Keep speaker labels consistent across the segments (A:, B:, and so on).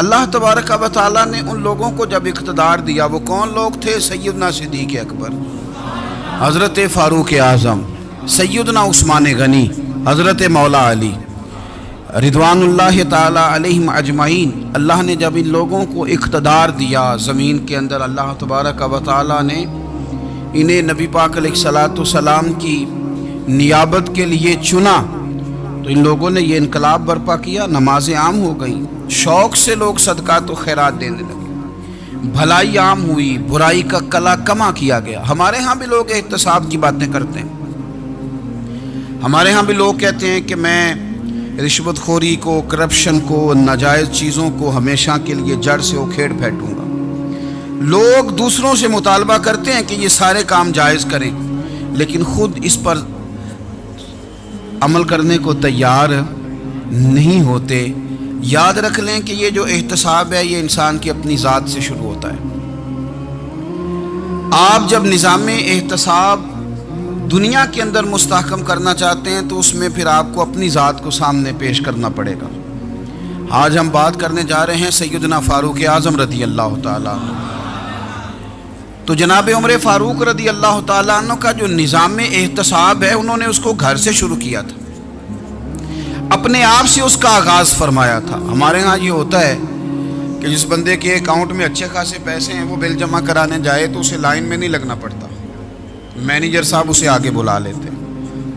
A: اللہ تبارک و تعالیٰ نے ان لوگوں کو جب اقتدار دیا، وہ کون لوگ تھے؟ سیدنا صدیق اکبر، حضرت فاروق اعظم، سیدنا عثمان غنی، حضرت مولا علی رضوان اللہ تعالی علیہم اجمعین۔ اللہ نے جب ان لوگوں کو اقتدار دیا زمین کے اندر، اللہ تبارک و تعالیٰ نے انہیں نبی پاک علیہ الصلاۃ والسلام کی نیابت کے لیے چنا، تو ان لوگوں نے یہ انقلاب برپا کیا، نمازیں عام ہو گئیں، شوق سے لوگ صدقات و خیرات دینے لگے، بھلائی عام ہوئی، برائی کا کلا کما کیا گیا۔ ہمارے ہاں بھی لوگ احتساب کی باتیں کرتے ہیں، ہمارے ہاں بھی لوگ کہتے ہیں کہ میں رشوت خوری کو، کرپشن کو، ناجائز چیزوں کو ہمیشہ کے لیے جڑ سے اکھیڑ پھینٹوں گا۔ لوگ دوسروں سے مطالبہ کرتے ہیں کہ یہ سارے کام جائز کریں، لیکن خود اس پر عمل کرنے کو تیار نہیں ہوتے۔ یاد رکھ لیں کہ یہ جو احتساب ہے یہ انسان کی اپنی ذات سے شروع ہوتا ہے۔ آپ جب نظام احتساب دنیا کے اندر مستحکم کرنا چاہتے ہیں تو اس میں پھر آپ کو اپنی ذات کو سامنے پیش کرنا پڑے گا۔ آج ہم بات کرنے جا رہے ہیں سیدنا فاروق اعظم رضی اللہ تعالیٰ عنہ۔ تو جناب عمر فاروق رضی اللہ تعالیٰ عنہ کا جو نظام احتساب ہے، انہوں نے اس کو گھر سے شروع کیا تھا، اپنے آپ سے اس کا آغاز فرمایا تھا۔ ہمارے ہاں یہ ہوتا ہے کہ جس بندے کے اکاؤنٹ میں اچھے خاصے پیسے ہیں، وہ بل جمع کرانے جائے تو اسے لائن میں نہیں لگنا پڑتا، مینیجر صاحب اسے آگے بلا لیتے،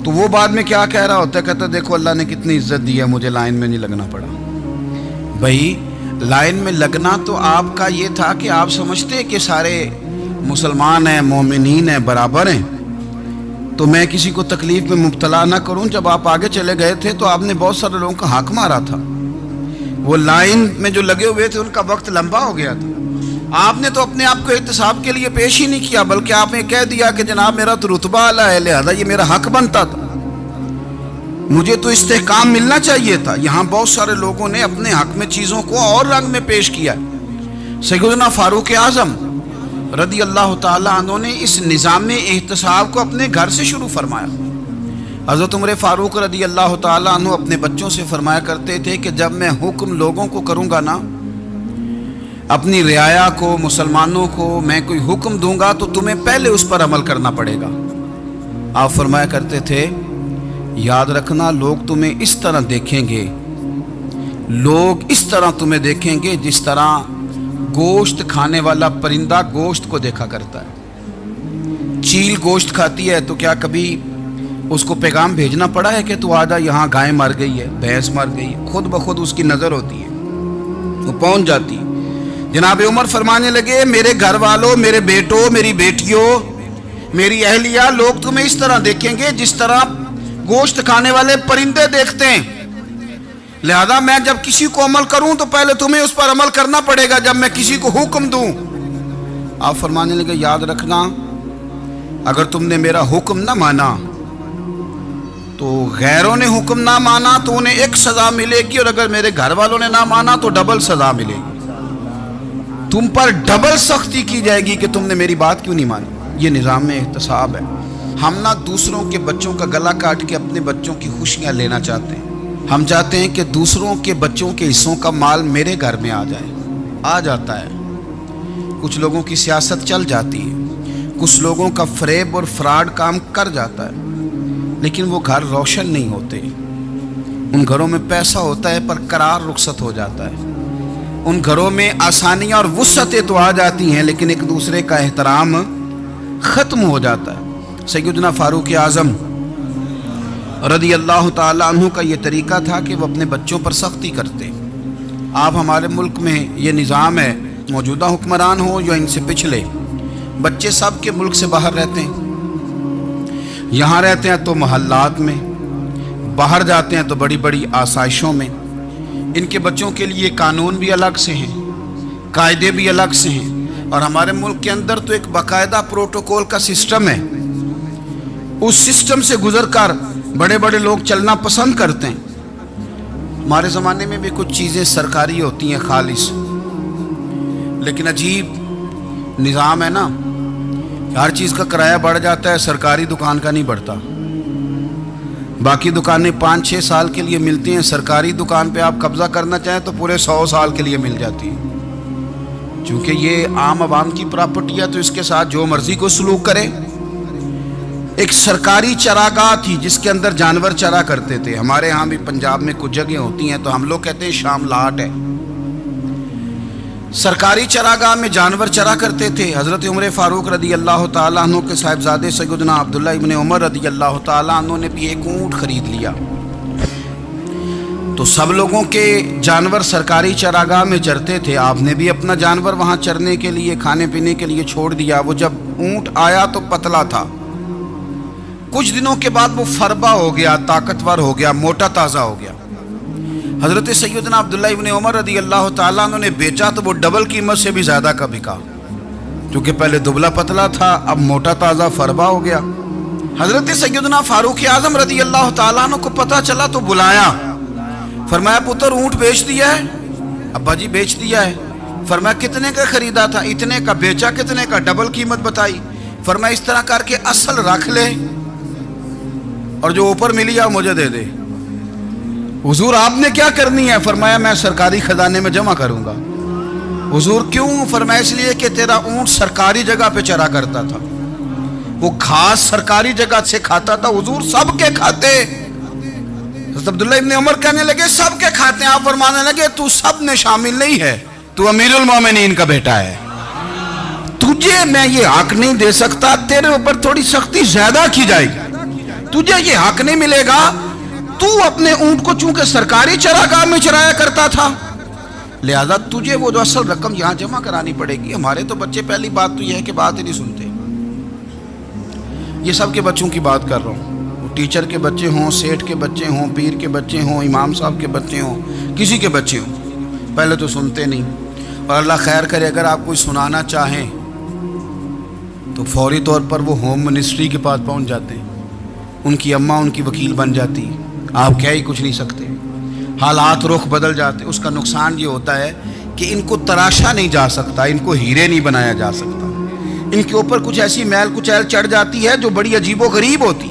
A: تو وہ بعد میں کیا کہہ رہا ہوتا ہے؟ کہتا دیکھو اللہ نے کتنی عزت دی ہے، مجھے لائن میں نہیں لگنا پڑا۔ بھائی لائن میں لگنا تو آپ کا یہ تھا کہ آپ سمجھتے کہ سارے مسلمان ہیں، مومنین ہیں، برابر ہیں، تو میں کسی کو تکلیف میں مبتلا نہ کروں۔ جب آپ آگے چلے گئے تھے تو آپ نے بہت سارے لوگوں کا حق مارا تھا، وہ لائن میں جو لگے ہوئے تھے ان کا وقت لمبا ہو گیا تھا۔ آپ نے تو اپنے آپ کو احتساب کے لیے پیش ہی نہیں کیا، بلکہ آپ نے کہہ دیا کہ جناب میرا تو رتبہ اعلیٰ ہے، لہذا یہ میرا حق بنتا تھا، مجھے تو استحکام ملنا چاہیے تھا۔ یہاں بہت سارے لوگوں نے اپنے حق میں چیزوں کو اور رنگ میں پیش کیا۔ سیدنا فاروق اعظم رضی اللہ تعالیٰ عنہ نے اس نظام احتساب کو اپنے گھر سے شروع فرمایا۔ حضرت عمر فاروق رضی اللہ تعالیٰ عنہ اپنے بچوں سے فرمایا کرتے تھے کہ جب میں حکم لوگوں کو کروں گا نا، اپنی رعایا کو، مسلمانوں کو میں کوئی حکم دوں گا تو تمہیں پہلے اس پر عمل کرنا پڑے گا۔ آپ فرمایا کرتے تھے یاد رکھنا لوگ تمہیں اس طرح دیکھیں گے، لوگ اس طرح تمہیں دیکھیں گے جس طرح گوشت کھانے والا پرندہ گوشت کو دیکھا کرتا ہے۔ چیل گوشت کھاتی ہے تو کیا کبھی اس کو پیغام بھیجنا پڑا ہے کہ تو آجا یہاں گائے مر گئی ہے، بھینس مر گئی ہے؟ خود بخود اس کی نظر ہوتی ہے، وہ پہنچ جاتی ہے۔ جناب عمر فرمانے لگے میرے گھر والوں، میرے بیٹوں، میری بیٹیوں، میری اہلیہ، لوگ تمہیں اس طرح دیکھیں گے جس طرح گوشت کھانے والے پرندے دیکھتے ہیں، لہذا میں جب کسی کو عمل کروں تو پہلے تمہیں اس پر عمل کرنا پڑے گا جب میں کسی کو حکم دوں۔ آپ فرمانے لگے یاد رکھنا اگر تم نے میرا حکم نہ مانا تو غیروں نے حکم نہ مانا تو انہیں ایک سزا ملے گی، اور اگر میرے گھر والوں نے نہ مانا تو ڈبل سزا ملے گی، تم پر ڈبل سختی کی جائے گی کہ تم نے میری بات کیوں نہیں مانی۔ یہ نظام احتساب ہے۔ ہم نہ دوسروں کے بچوں کا گلا کاٹ کے اپنے بچوں کی خوشیاں لینا چاہتے ہیں، ہم چاہتے ہیں کہ دوسروں کے بچوں کے حصوں کا مال میرے گھر میں آ جائے، آ جاتا ہے۔ کچھ لوگوں کی سیاست چل جاتی ہے، کچھ لوگوں کا فریب اور فراڈ کام کر جاتا ہے، لیکن وہ گھر روشن نہیں ہوتے۔ ان گھروں میں پیسہ ہوتا ہے پر قرار رخصت ہو جاتا ہے، ان گھروں میں آسانیاں اور وسعتیں تو آ جاتی ہیں لیکن ایک دوسرے کا احترام ختم ہو جاتا ہے۔ سیدنا فاروق اعظم رضی اللہ تعالیٰ عنہ کا یہ طریقہ تھا کہ وہ اپنے بچوں پر سختی کرتے۔ آپ ہمارے ملک میں یہ نظام ہے، موجودہ حکمران ہو یا ان سے پچھلے، بچے سب کے ملک سے باہر رہتے ہیں، یہاں رہتے ہیں تو محلات میں، باہر جاتے ہیں تو بڑی بڑی آسائشوں میں۔ ان کے بچوں کے لیے قانون بھی الگ سے ہیں، قاعدے بھی الگ سے ہیں، اور ہمارے ملک کے اندر تو ایک باقاعدہ پروٹوکول کا سسٹم ہے، اس سسٹم سے گزر کر بڑے بڑے لوگ چلنا پسند کرتے ہیں۔ ہمارے زمانے میں بھی کچھ چیزیں سرکاری ہوتی ہیں خالص، لیکن عجیب نظام ہے نا، ہر چیز کا کرایہ بڑھ جاتا ہے، سرکاری دکان کا نہیں بڑھتا۔ باقی دکانیں 5-6 سال کے لیے ملتی ہیں، سرکاری دکان پہ آپ قبضہ کرنا چاہیں تو پورے 100 سال کے لیے مل جاتی ہے، چونکہ یہ عام عوام کی پراپرٹی ہے تو اس کے ساتھ جو مرضی کو سلوک کرے۔ ایک سرکاری چراگاہ تھی جس کے اندر جانور چرا کرتے تھے، ہمارے ہاں بھی پنجاب میں کچھ جگہ ہوتی ہیں تو ہم لوگ کہتے ہیں شام لاٹ ہے۔ سرکاری چراگاہ میں جانور چرا کرتے تھے۔ حضرت عمر فاروق رضی اللہ تعالیٰ عنہ کے صاحبزادے سیدنا عبداللہ ابن عمر رضی اللہ تعالیٰ عنہ نے بھی ایک اونٹ خرید لیا، تو سب لوگوں کے جانور سرکاری چراگاہ میں چرتے تھے، آپ نے بھی اپنا جانور وہاں چرنے کے لیے کھانے پینے کے لیے چھوڑ دیا۔ وہ جب اونٹ آیا تو پتلا تھا، کچھ دنوں کے بعد وہ فربا ہو گیا، طاقتور ہو گیا، موٹا تازہ ہو گیا۔ حضرت سیدنا عبداللہ ابن عمر رضی اللہ تعالیٰ عنہ نے بیچا تو وہ ڈبل قیمت سے بھی زیادہ کا بکا، کیونکہ پہلے دبلا پتلا تھا، اب موٹا تازہ فربا ہو گیا۔ حضرت سیدنا فاروق اعظم رضی اللہ تعالیٰ عنہ کو پتہ چلا تو بلایا، فرمایا پتر اونٹ بیچ دیا ہے؟ ابا جی بیچ دیا ہے۔ فرمایا کتنے کا خریدا تھا؟ اتنے کا۔ بیچا کتنے کا؟ ڈبل قیمت بتائی۔ فرمایا اس طرح کر کے اصل رکھ لے اور جو اوپر ملی ہے مجھے دے دے۔ حضور آپ نے کیا کرنی ہے؟ فرمایا میں سرکاری خزانے میں جمع کروں گا۔ حضور کیوں؟ فرمایا اس لیے کہ تیرا اونٹ سرکاری جگہ پہ چرا کرتا تھا، وہ گھاس سرکاری جگہ سے کھاتا تھا۔ حضور سب کے کھاتے۔ حضرت عبداللہ ابن عمر کہنے لگے سب کے کھاتے ہیں۔ آپ فرمانے لگے تو سب میں شامل نہیں ہے، تو امیر المومنین کا بیٹا ہے، تجھے میں یہ حق نہیں دے سکتا، تیرے اوپر تھوڑی سختی زیادہ کی جائے گی، تجھے یہ حق نہیں ملے گا۔ تو اپنے اونٹ کو چونکہ سرکاری چراگاہ میں چرایا کرتا تھا، لہذا تجھے وہ جو اصل رقم یہاں جمع کرانی پڑے گی۔ ہمارے تو بچے پہلی بات تو یہ ہے کہ بات ہی نہیں سنتے، یہ سب کے بچوں کی بات کر رہا ہوں، ٹیچر کے بچے ہوں، سیٹھ کے بچے ہوں، پیر کے بچے ہوں، امام صاحب کے بچے ہوں، کسی کے بچے ہوں، پہلے تو سنتے نہیں۔ اور اللہ خیر کرے اگر آپ کوئی سنانا چاہیں تو فوری طور پر وہ ہوم منسٹری کے پاس پہنچ جاتے ہیں، ان کی اماں ان کی وکیل بن جاتی، آپ کہہ ہی کچھ نہیں سکتے، حالات رخ بدل جاتے۔ اس کا نقصان یہ ہوتا ہے کہ ان کو تراشا نہیں جا سکتا، ان کو ہیرے نہیں بنایا جا سکتا، ان کے اوپر کچھ ایسی میل کچیل چڑھ جاتی ہے جو بڑی عجیب و غریب ہوتی۔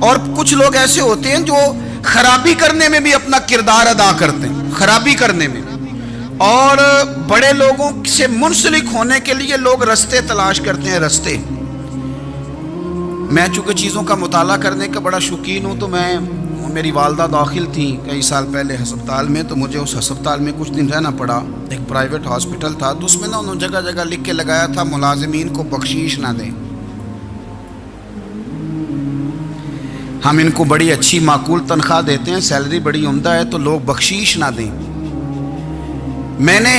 A: اور کچھ لوگ ایسے ہوتے ہیں جو خرابی کرنے میں بھی اپنا کردار ادا کرتے ہیں، خرابی کرنے میں، اور بڑے لوگوں سے منسلک ہونے کے لیے لوگ رستے تلاش کرتے ہیں، رستے۔ میں چونکہ چیزوں کا مطالعہ کرنے کا بڑا شوقین ہوں، تو میری والدہ داخل تھیں کئی سال پہلے ہسپتال میں، تو مجھے اس ہسپتال میں کچھ دن رہنا پڑا، ایک پرائیویٹ ہاسپٹل تھا، تو اس میں انہوں نے جگہ جگہ لکھ کے لگایا تھا ملازمین کو بخشیش نہ دیں، ہم ان کو بڑی اچھی معقول تنخواہ دیتے ہیں، سیلری بڑی عمدہ ہے، تو لوگ بخشیش نہ دیں۔ میں نے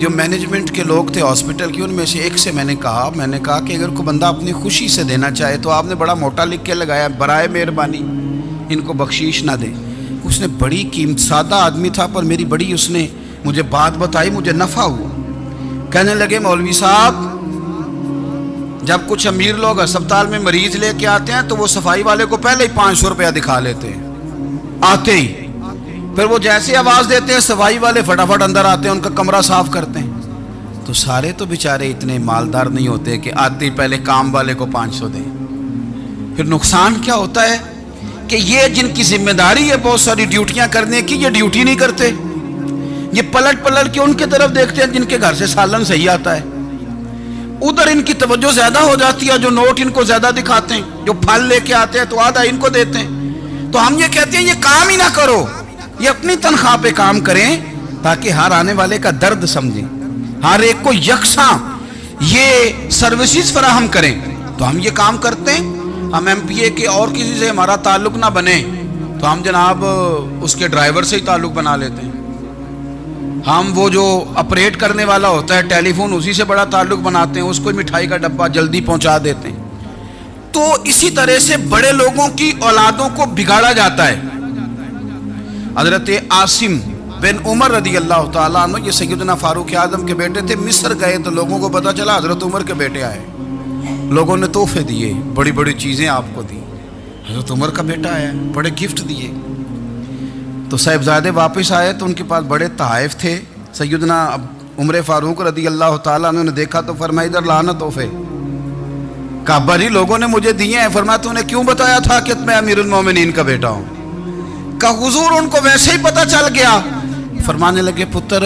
A: جو مینجمنٹ کے لوگ تھے ہاسپٹل کی، ان میں سے ایک سے میں نے کہا کہ اگر کوئی بندہ اپنی خوشی سے دینا چاہے تو آپ نے بڑا موٹا لکھ کے لگایا برائے مہربانی ان کو بخشیش نہ دیں۔ اس نے بڑی قیمت، سادہ آدمی تھا پر میری بڑی اس نے مجھے بات بتائی، مجھے نفع ہوا۔ کہنے لگے مولوی صاحب جب کچھ امیر لوگ اسپتال میں مریض لے کے آتے ہیں تو وہ صفائی والے کو پہلے ہی 500 روپیہ دکھا لیتے ہیں آتے ہی، پھر وہ جیسے آواز دیتے ہیں صفائی والے فٹافٹ اندر آتے ہیں، ان کا کمرہ صاف کرتے ہیں۔ تو سارے تو بیچارے اتنے مالدار نہیں ہوتے کہ آتے ہی پہلے کام والے کو 500 دیں۔ پھر نقصان کیا ہوتا ہے کہ یہ جن کی ذمہ داری ہے بہت ساری ڈیوٹیاں کرنے کی، یہ ڈیوٹی نہیں کرتے، یہ پلٹ پلٹ کے ان کی طرف دیکھتے ہیں جن کے گھر سے سالن صحیح آتا ہے، ادھر ان کی توجہ زیادہ ہو جاتی ہے، جو نوٹ ان کو زیادہ دکھاتے ہیں، جو پھل لے کے آتے ہیں تو آدھا ان کو دیتے ہیں۔ تو ہم یہ کہتے ہیں یہ کام ہی نہ کرو، یہ اپنی تنخواہ پہ کام کریں تاکہ ہر آنے والے کا درد سمجھیں، ہر ایک کو یکساں یہ سروسز فراہم کریں۔ تو ہم یہ کام کرتے ہیں، ہم ایم پی اے کے اور کسی سے ہمارا تعلق نہ بنے تو ہم جناب اس کے ڈرائیور سے ہی تعلق بنا لیتے ہیں، ہم وہ جو آپریٹ کرنے والا ہوتا ہے ٹیلی فون اسی سے بڑا تعلق بناتے ہیں، اس کو مٹھائی کا ڈبہ جلدی پہنچا دیتے ہیں۔ تو اسی طرح سے بڑے لوگوں کی اولادوں کو بگاڑا جاتا ہے۔ حضرت عاصم بن عمر رضی اللہ تعالیٰ عنہ، یہ سیدنا فاروق اعظم کے بیٹے تھے، مصر گئے تو لوگوں کو پتہ چلا حضرت عمر کے بیٹے آئے، لوگوں نے تحفے دیے، بڑی بڑی چیزیں آپ کو دی، حضرت عمر کا بیٹا آیا، بڑے گفٹ دیے۔ تو صاحبزادے واپس آئے تو ان کے پاس بڑے تحائف تھے۔ سیدنا عمر فاروق رضی اللہ تعالیٰ عنہ نے دیکھا تو فرمایا ادھر لانا تحفے، کہا ابا جی لوگوں نے مجھے دیے ہیں. فرمایا تو نے کیوں بتایا تھا کہ میں امیر المومنین کا بیٹا ہوں؟ کہا حضور ان کو ویسے ہی پتہ چل گیا. فرمانے لگے پتر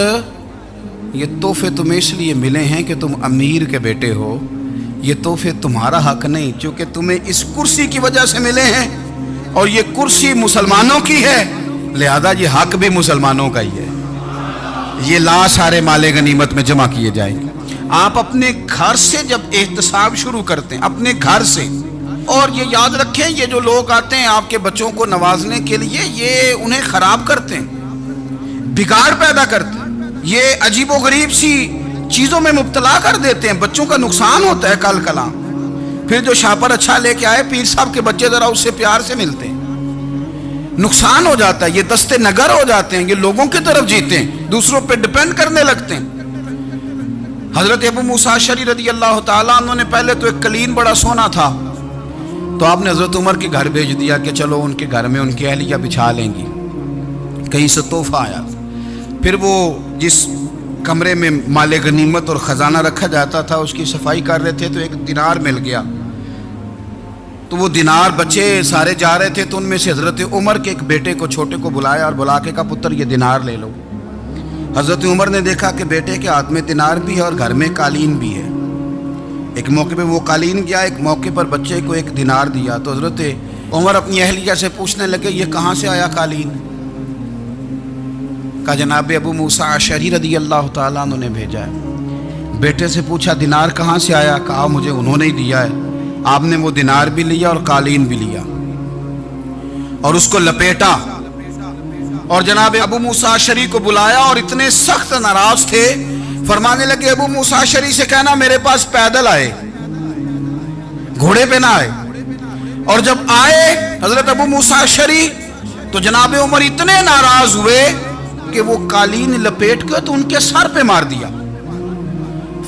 A: یہ تحفے تمہیں اس لیے ملے ہیں کہ تم امیر کے بیٹے ہو، یہ تحفے تمہارا حق نہیں، چونکہ تمہیں اس کرسی کی وجہ سے ملے ہیں اور یہ کرسی مسلمانوں کی ہے، لہذا یہ حق بھی مسلمانوں کا ہی ہے. یہ لا سارے مال غنیمت میں جمع کیے جائیں گے. آپ اپنے گھر سے جب احتساب شروع کرتے ہیں، اپنے گھر سے، اور یہ یاد رکھیں یہ جو لوگ آتے ہیں آپ کے بچوں کو نوازنے کے لیے، یہ انہیں خراب کرتے ہیں، بگاڑ پیدا کرتے ہیں، یہ عجیب و غریب سی چیزوں میں مبتلا کر دیتے ہیں، بچوں کا نقصان ہوتا ہے کل کلاں. پھر جو شاپر اچھا لے کے آئے پیر صاحب کے بچے ذرا اس سے پیار سے ملتے ہیں، نقصان ہو جاتا ہے، یہ دستے نگر ہو جاتے ہیں، یہ لوگوں کی طرف جیتے ہیں، دوسروں پہ ڈیپینڈ کرنے لگتے ہیں. حضرت ابو موسیٰ اشعری رضی اللہ تعالیٰ عنہ نے پہلے تو ایک قلین بڑا سونا تھا، تو آپ نے حضرت عمر کے گھر بھیج دیا کہ چلو ان کے گھر میں ان کی اہلیہ بچھا لیں گی. کہیں سے تحفہ آیا. پھر وہ جس کمرے میں مال غنیمت اور خزانہ رکھا جاتا تھا اس کی صفائی کر رہے تھے تو ایک دینار مل گیا. تو وہ دینار بچے سارے جا رہے تھے تو ان میں سے حضرت عمر کے ایک بیٹے کو چھوٹے کو بلایا اور بلا کے کہا پتر یہ دینار لے لو. حضرت عمر نے دیکھا کہ بیٹے کے ہاتھ میں دینار بھی ہے اور گھر میں قالین بھی ہے. ایک موقع پہ وہ قالین گیا، ایک موقع پر بچے کو ایک دینار دیا. تو حضرت عمر اپنی اہلیہ سے پوچھنے لگے یہ کہاں سے آیا قالین؟ کہا جناب ابو موسیٰ اشعری رضی اللہ تعالیٰ عنہ نے بھیجا ہے. بیٹے سے پوچھا دینار کہاں سے آیا؟ کہا مجھے انہوں نے ہی دیا ہے. آپ نے وہ دینار بھی لیا اور قالین بھی لیا اور اس کو لپیٹا اور جناب ابو موسیٰ اشعری کو بلایا اور اتنے سخت ناراض تھے. فرمانے لگے ابو موسیٰ اشعری سے کہنا میرے پاس پیدل آئے، گھوڑے پہ نہ آئے. اور جب آئے حضرت ابو موسیٰ اشعری تو جناب عمر اتنے ناراض ہوئے کہ وہ قالین لپیٹ کر تو ان کے سر پہ مار دیا.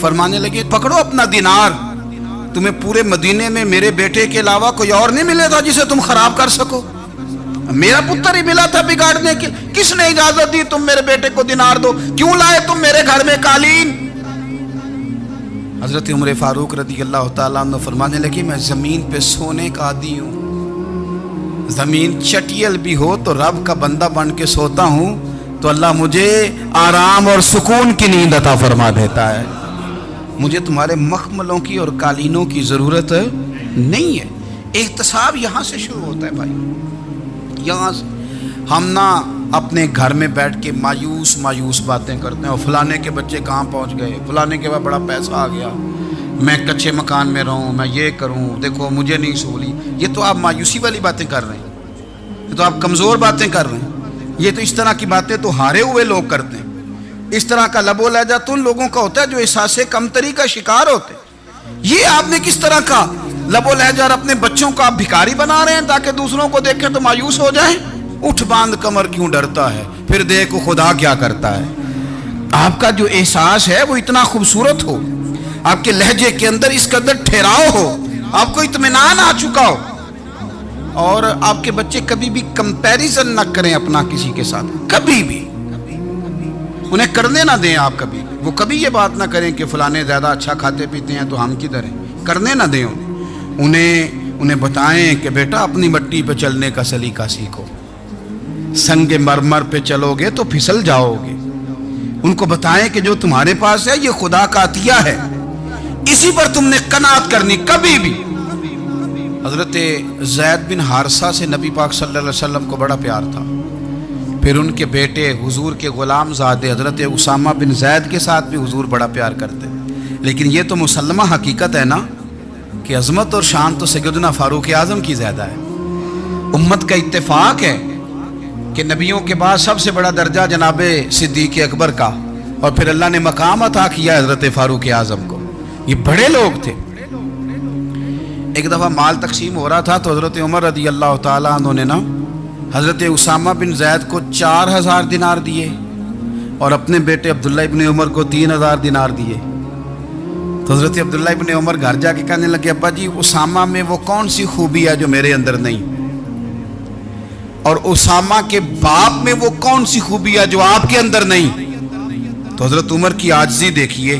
A: فرمانے لگے پکڑو اپنا دینار، تمہیں پورے مدینے میں میرے بیٹے کے علاوہ کوئی اور نہیں ملے تھا جسے تم خراب کر سکو، میرا پتر ہی ملا تھا بگاڑنے کے. کس نے اجازت دی تم میرے بیٹے کو دینار دو؟ کیوں لائے تم میرے گھر میں قالین؟ حضرت عمر فاروق رضی اللہ تعالیٰ عنہ فرمانے لگے میں زمین پہ سونے کا عادی ہوں، زمین چٹیل بھی ہو تو رب کا بندہ بن کے سوتا ہوں تو اللہ مجھے آرام اور سکون کی نیند عطا فرما دیتا ہے. مجھے تمہارے مخملوں کی اور قالینوں کی ضرورت نہیں ہے. احتساب یہاں سے شروع ہوتا ہے بھائی. یہاں سے ہم نہ اپنے گھر میں بیٹھ کے مایوس باتیں کرتے ہیں اور فلانے کے بچے کہاں پہنچ گئے، فلانے کے بعد بڑا پیسہ آ گیا، میں کچے مکان میں رہوں، میں یہ کروں، دیکھو مجھے نہیں سہولی. یہ تو آپ مایوسی والی باتیں کر رہے ہیں، یہ تو آپ کمزور باتیں کر رہے ہیں. یہ تو اس طرح کی باتیں تو ہارے ہوئے لوگ کرتے ہیں. اس طرح کا لب و لہجہ تو ان لوگوں کا ہوتا ہے جو احساس کمتری کا شکار ہوتے ہیں. یہ آپ نے کس طرح کا لب و لہجہ اور اپنے بچوں کو آپ بھکاری بنا رہے ہیں تاکہ دوسروں کو دیکھیں تو مایوس ہو جائیں. اٹھ باندھ کمر کیوں ڈرتا ہے، پھر دیکھو خدا کیا کرتا ہے. آپ کا جو احساس ہے وہ اتنا خوبصورت ہو، آپ کے لہجے کے اندر اس قدر ٹھہراؤ ہو، آپ کو اطمینان آ چکا ہو، اور آپ کے بچے کبھی بھی کمپیریزن نہ کریں اپنا کسی کے ساتھ. کبھی بھی انہیں کرنے نہ دیں. آپ وہ کبھی یہ بات نہ کریں کہ فلانے زیادہ اچھا کھاتے پیتے ہیں تو ہم کدھر ہیں. کرنے نہ دیں. انہیں بتائیں کہ بیٹا اپنی مٹی پہ چلنے کا سلیقہ سیکھو، سنگ مرمر پہ چلو گے تو پھسل جاؤ گے. ان کو بتائیں کہ جو تمہارے پاس ہے یہ خدا کا عطیہ ہے، اسی پر تم نے قناعت کرنی کبھی بھی. حضرت زید بن حارثہ سے نبی پاک صلی اللہ علیہ وسلم کو بڑا پیار تھا. پھر ان کے بیٹے حضور کے غلام زادے حضرت اسامہ بن زید کے ساتھ بھی حضور بڑا پیار کرتے. لیکن یہ تو مسلمہ حقیقت ہے نا کہ عظمت اور شان تو سیدنا فاروق اعظم کی زیادہ ہے. امت کا اتفاق ہے کہ نبیوں کے بعد سب سے بڑا درجہ جناب صدیق اکبر کا، اور پھر اللہ نے مقام عطا کیا حضرت فاروق اعظم کو. یہ بڑے لوگ تھے. ایک دفعہ مال تقسیم ہو رہا تھا تو حضرت عمر رضی اللہ تعالیٰ عنہ نے نا حضرت اسامہ بن زید کو 4000 دینار دیے اور اپنے بیٹے عبداللہ ابن عمر کو 3000 دینار دیے. تو حضرت عبداللہ ابن عمر گھر جا کے کہنے لگے ابا جی اسامہ میں وہ کون سی خوبی ہے جو میرے اندر نہیں، اور اسامہ کے باپ میں وہ کون سی خوبی ہے جو آپ کے اندر نہیں. تو حضرت عمر کی عاجزی دیکھیے،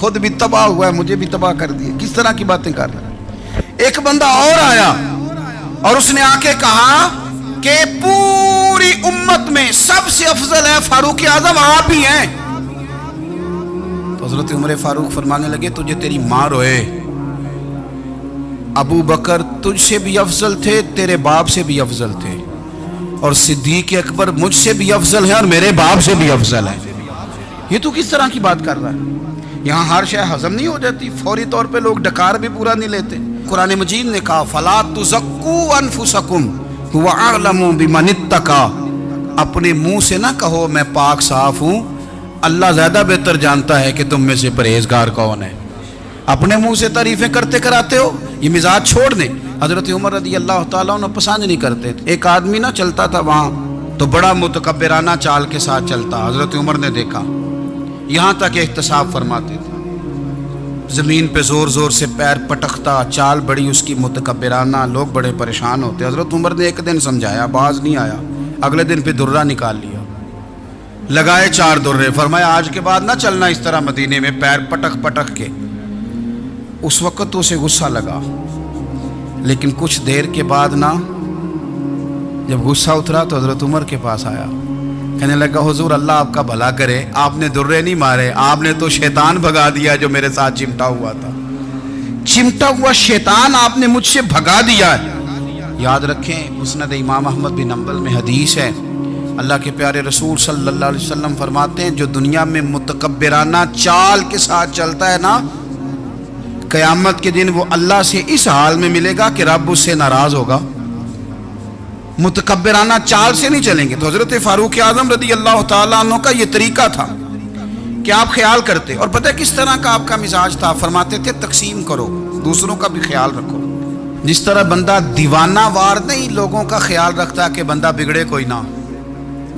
A: خود بھی تباہ ہوا ہے، مجھے بھی تباہ کر دیا. کس طرح کی باتیں کر رہا ہے. ایک بندہ اور آیا اور اس نے آ کے کہا کہ پوری امت میں سب سے افضل ہے فاروق اعظم آپ ہی ہیں. تو حضرت عمر فاروق فرمانے لگے تجھے تیری ماں روئے، ابو بکر تجھ سے بھی افضل تھے، تیرے باپ سے بھی افضل تھے، اور صدیق اکبر مجھ سے بھی افضل ہے اور میرے باپ سے بھی افضل ہے. یہ تو کس طرح کی بات کر رہا ہے؟ یہاں ہر شے ہضم نہیں ہو جاتی، فوری طور پہ لوگ ڈکار بھی پورا نہیں لیتے. قرآن مجید نے کہا فَلَا تُزَكُّوا أَنفُسَكُمْ هُوَ أَعْلَمُ بِمَنِ اتَّقَىٰ، اپنے منہ سے نہ کہو میں پاک صاف ہوں، اللہ زیادہ بہتر جانتا ہے کہ تم میں سے پرہیزگار کون ہے. اپنے منہ سے تعریفیں کرتے کراتے ہو، یہ مزاج چھوڑ دیں. حضرت عمر رضی اللہ تعالیٰ عنہ پسند نہیں کرتے تھے. ایک آدمی نہ چلتا تھا وہاں تو بڑا متکبرانہ چال کے ساتھ چلتا. حضرت عمر نے دیکھا، یہاں تک احتساب فرماتے تھے، زمین پہ زور زور سے پیر پٹکتا، چال بڑی اس کی متکبرانہ، لوگ بڑے پریشان ہوتے. حضرت عمر نے ایک دن سمجھایا، باز نہیں آیا. اگلے دن پہ درہ نکال لیا، لگائے 4 درے، فرمایا آج کے بعد نہ چلنا اس طرح مدینے میں پیر پٹک پٹک کے. اس وقت تو اسے غصہ لگا، لیکن کچھ دیر کے بعد نا جب غصہ اترا تو حضرت عمر کے پاس آیا، کہنے لگا حضور اللہ آپ کا بھلا کرے، آپ نے درے نہیں مارے، آپ نے تو شیطان بھگا دیا جو میرے ساتھ چمٹا ہوا تھا. چمٹا ہوا شیطان آپ نے مجھ سے بھگا دیا. یاد رکھیں مسند امام احمد بن حنبل میں حدیث ہے، اللہ کے پیارے رسول صلی اللہ علیہ وسلم فرماتے ہیں جو دنیا میں متکبرانہ چال کے ساتھ چلتا ہے نا، قیامت کے دن وہ اللہ سے اس حال میں ملے گا کہ رب اس سے ناراض ہوگا. متکبرانہ چال سے نہیں چلیں گے. تو حضرت فاروق اعظم رضی اللہ تعالیٰ عنہ کا یہ طریقہ تھا کہ آپ خیال کرتے. اور پتہ کس طرح کا آپ کا مزاج تھا؟ فرماتے تھے تقسیم کرو، دوسروں کا بھی خیال رکھو. جس طرح بندہ دیوانہ وار نہیں لوگوں کا خیال رکھتا کہ بندہ بگڑے کوئی نہ،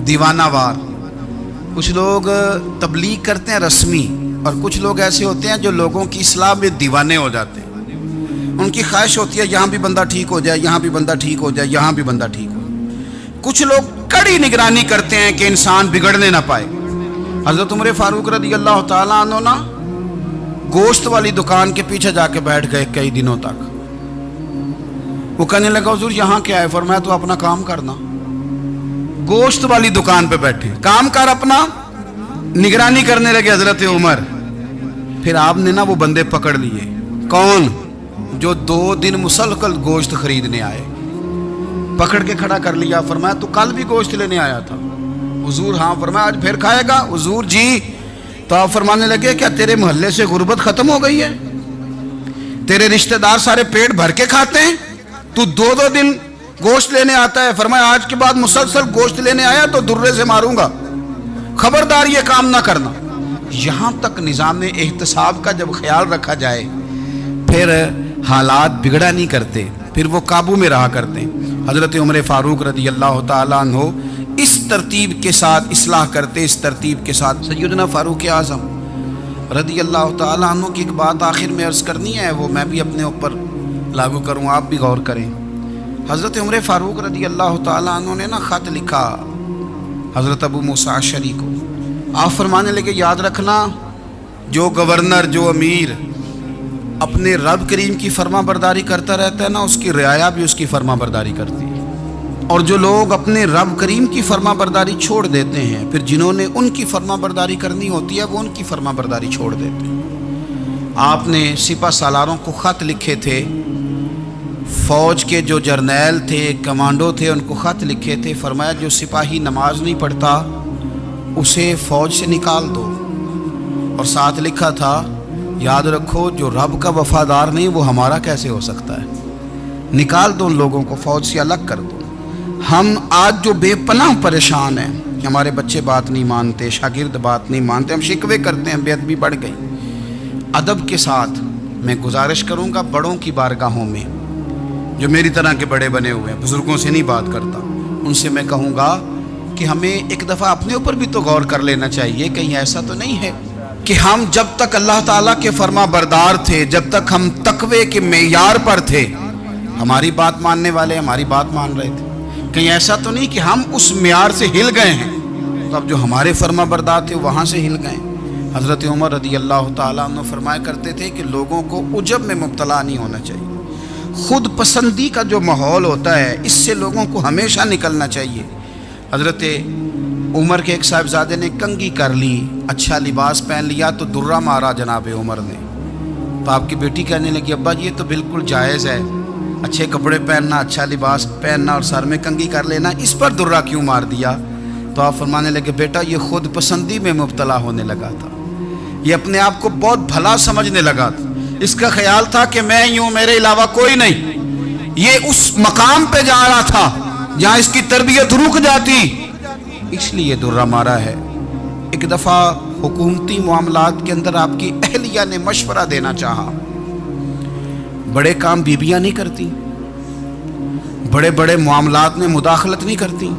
A: دیوانہ وار. کچھ لوگ تبلیغ کرتے ہیں رسمی، اور کچھ لوگ ایسے ہوتے ہیں جو لوگوں کی اصلاح میں دیوانے ہو جاتے ہیں. ان کی خواہش ہوتی ہے یہاں بھی بندہ ٹھیک ہو جائے، یہاں بھی بندہ ٹھیک ہو جائے، یہاں بھی بندہ ٹھیک ہو. کچھ لوگ کڑی نگرانی کرتے ہیں کہ انسان بگڑنے نہ پائے. حضرت عمر فاروق رضی اللہ تعالیٰ عنہ نا گوشت والی دکان کے پیچھے جا کے بیٹھ گئے کئی دنوں تک. وہ کہنے لگا حضور یہاں کیا ہے؟ فرمایا تو اپنا کام کرنا. گوشت والی دکان پہ بیٹھے، کام کر اپنا، نگرانی کرنے لگے حضرت عمر. پھر آپ نے نا وہ بندے پکڑ لیے. کون؟ جو 2 دن مسلسل گوشت خریدنے آئے، پکڑ کے کھڑا کر لیا. فرمایا تو کل بھی گوشت لینے آیا تھا؟ حضور ہاں. فرمایا آج پھر کھائے گا؟ حضور جی. تو آپ فرمانے لگے کیا تیرے محلے سے غربت ختم ہو گئی ہے؟ تیرے رشتہ دار سارے پیٹ بھر کے کھاتے ہیں، تو 2 دن گوشت لینے آتا ہے؟ فرمایا آج کے بعد مسلسل گوشت لینے آیا تو درے سے ماروں گا، خبردار یہ کام نہ کرنا. یہاں تک نظام احتساب کا جب خیال رکھا جائے پھر حالات بگڑا نہیں کرتے، پھر وہ قابو میں رہا کرتے. حضرت عمر فاروق رضی اللہ تعالیٰ عنہ اس ترتیب کے ساتھ اصلاح کرتے، اس ترتیب کے ساتھ. سیدنا فاروق اعظم رضی اللہ تعالیٰ عنہ کی ایک بات آخر میں عرض کرنی ہے، وہ میں بھی اپنے اوپر لاگو کروں، آپ بھی غور کریں. حضرت عمر فاروق رضی اللہ تعالیٰ عنہ نے نا خط لکھا حضرت ابو موسیٰ اشعری کو. آپ فرمانے لگے یاد رکھنا جو گورنر، جو امیر اپنے رب کریم کی فرما برداری کرتا رہتا ہے نا، اس کی رعایا بھی اس کی فرما برداری کرتی ہے. اور جو لوگ اپنے رب کریم کی فرما برداری چھوڑ دیتے ہیں، پھر جنہوں نے ان کی فرما برداری کرنی ہوتی ہے وہ ان کی فرما برداری چھوڑ دیتے ہیں. آپ نے سپہ سالاروں کو خط لکھے تھے، فوج کے جو جرنیل تھے، کمانڈو تھے، ان کو خط لکھے تھے. فرمایا جو سپاہی نماز نہیں پڑھتا اسے فوج سے نکال دو. اور ساتھ لکھا تھا یاد رکھو جو رب کا وفادار نہیں وہ ہمارا کیسے ہو سکتا ہے، نکال دو ان لوگوں کو، فوج سے الگ کر دو. ہم آج جو بے پناہ پریشان ہیں، ہمارے بچے بات نہیں مانتے، شاگرد بات نہیں مانتے، ہم شکوے کرتے ہیں، بے ادبی بڑھ گئی. ادب کے ساتھ میں گزارش کروں گا بڑوں کی بارگاہوں میں، جو میری طرح کے بڑے بنے ہوئے ہیں، بزرگوں سے نہیں بات کرتا، ان سے میں کہوں گا کہ ہمیں ایک دفعہ اپنے اوپر بھی تو غور کر لینا چاہیے. کہیں ایسا تو نہیں ہے کہ ہم جب تک اللہ تعالیٰ کے فرما بردار تھے، جب تک ہم تقوی کے معیار پر تھے، ہماری بات ماننے والے ہماری بات مان رہے تھے. کہیں ایسا تو نہیں کہ ہم اس معیار سے ہل گئے ہیں تو اب جو ہمارے فرما بردار تھے وہاں سے ہل گئے. حضرت عمر رضی اللہ تعالیٰ عنہ فرمایا کرتے تھے کہ لوگوں کو عجب میں مبتلا نہیں ہونا چاہیے، خود پسندی کا جو ماحول ہوتا ہے اس سے لوگوں کو ہمیشہ نکلنا چاہیے۔ حضرت عمر کے ایک صاحبزادے نے کنگھی کر لی، اچھا لباس پہن لیا تو درہ مارا جناب عمر نے، تو آپ کی بیٹی کہنے لگی ابا جی یہ تو بالکل جائز ہے، اچھے کپڑے پہننا، اچھا لباس پہننا اور سر میں کنگھی کر لینا، اس پر درہ کیوں مار دیا؟ تو آپ فرمانے لگے بیٹا یہ خود پسندی میں مبتلا ہونے لگا تھا، یہ اپنے آپ کو بہت بھلا سمجھنے لگا تھا، اس کا خیال تھا کہ میں ہی ہوں، میرے علاوہ کوئی نہیں، یہ اس مقام پہ جا رہا تھا جہاں اس کی تربیت رک جاتی، اس لیے درہ مارا ہے۔ ایک دفعہ حکومتی معاملات کے اندر آپ کی اہلیہ نے مشورہ دینا چاہا، بڑے کام بیویاں نہیں کرتی، بڑے بڑے معاملات میں مداخلت نہیں کرتی۔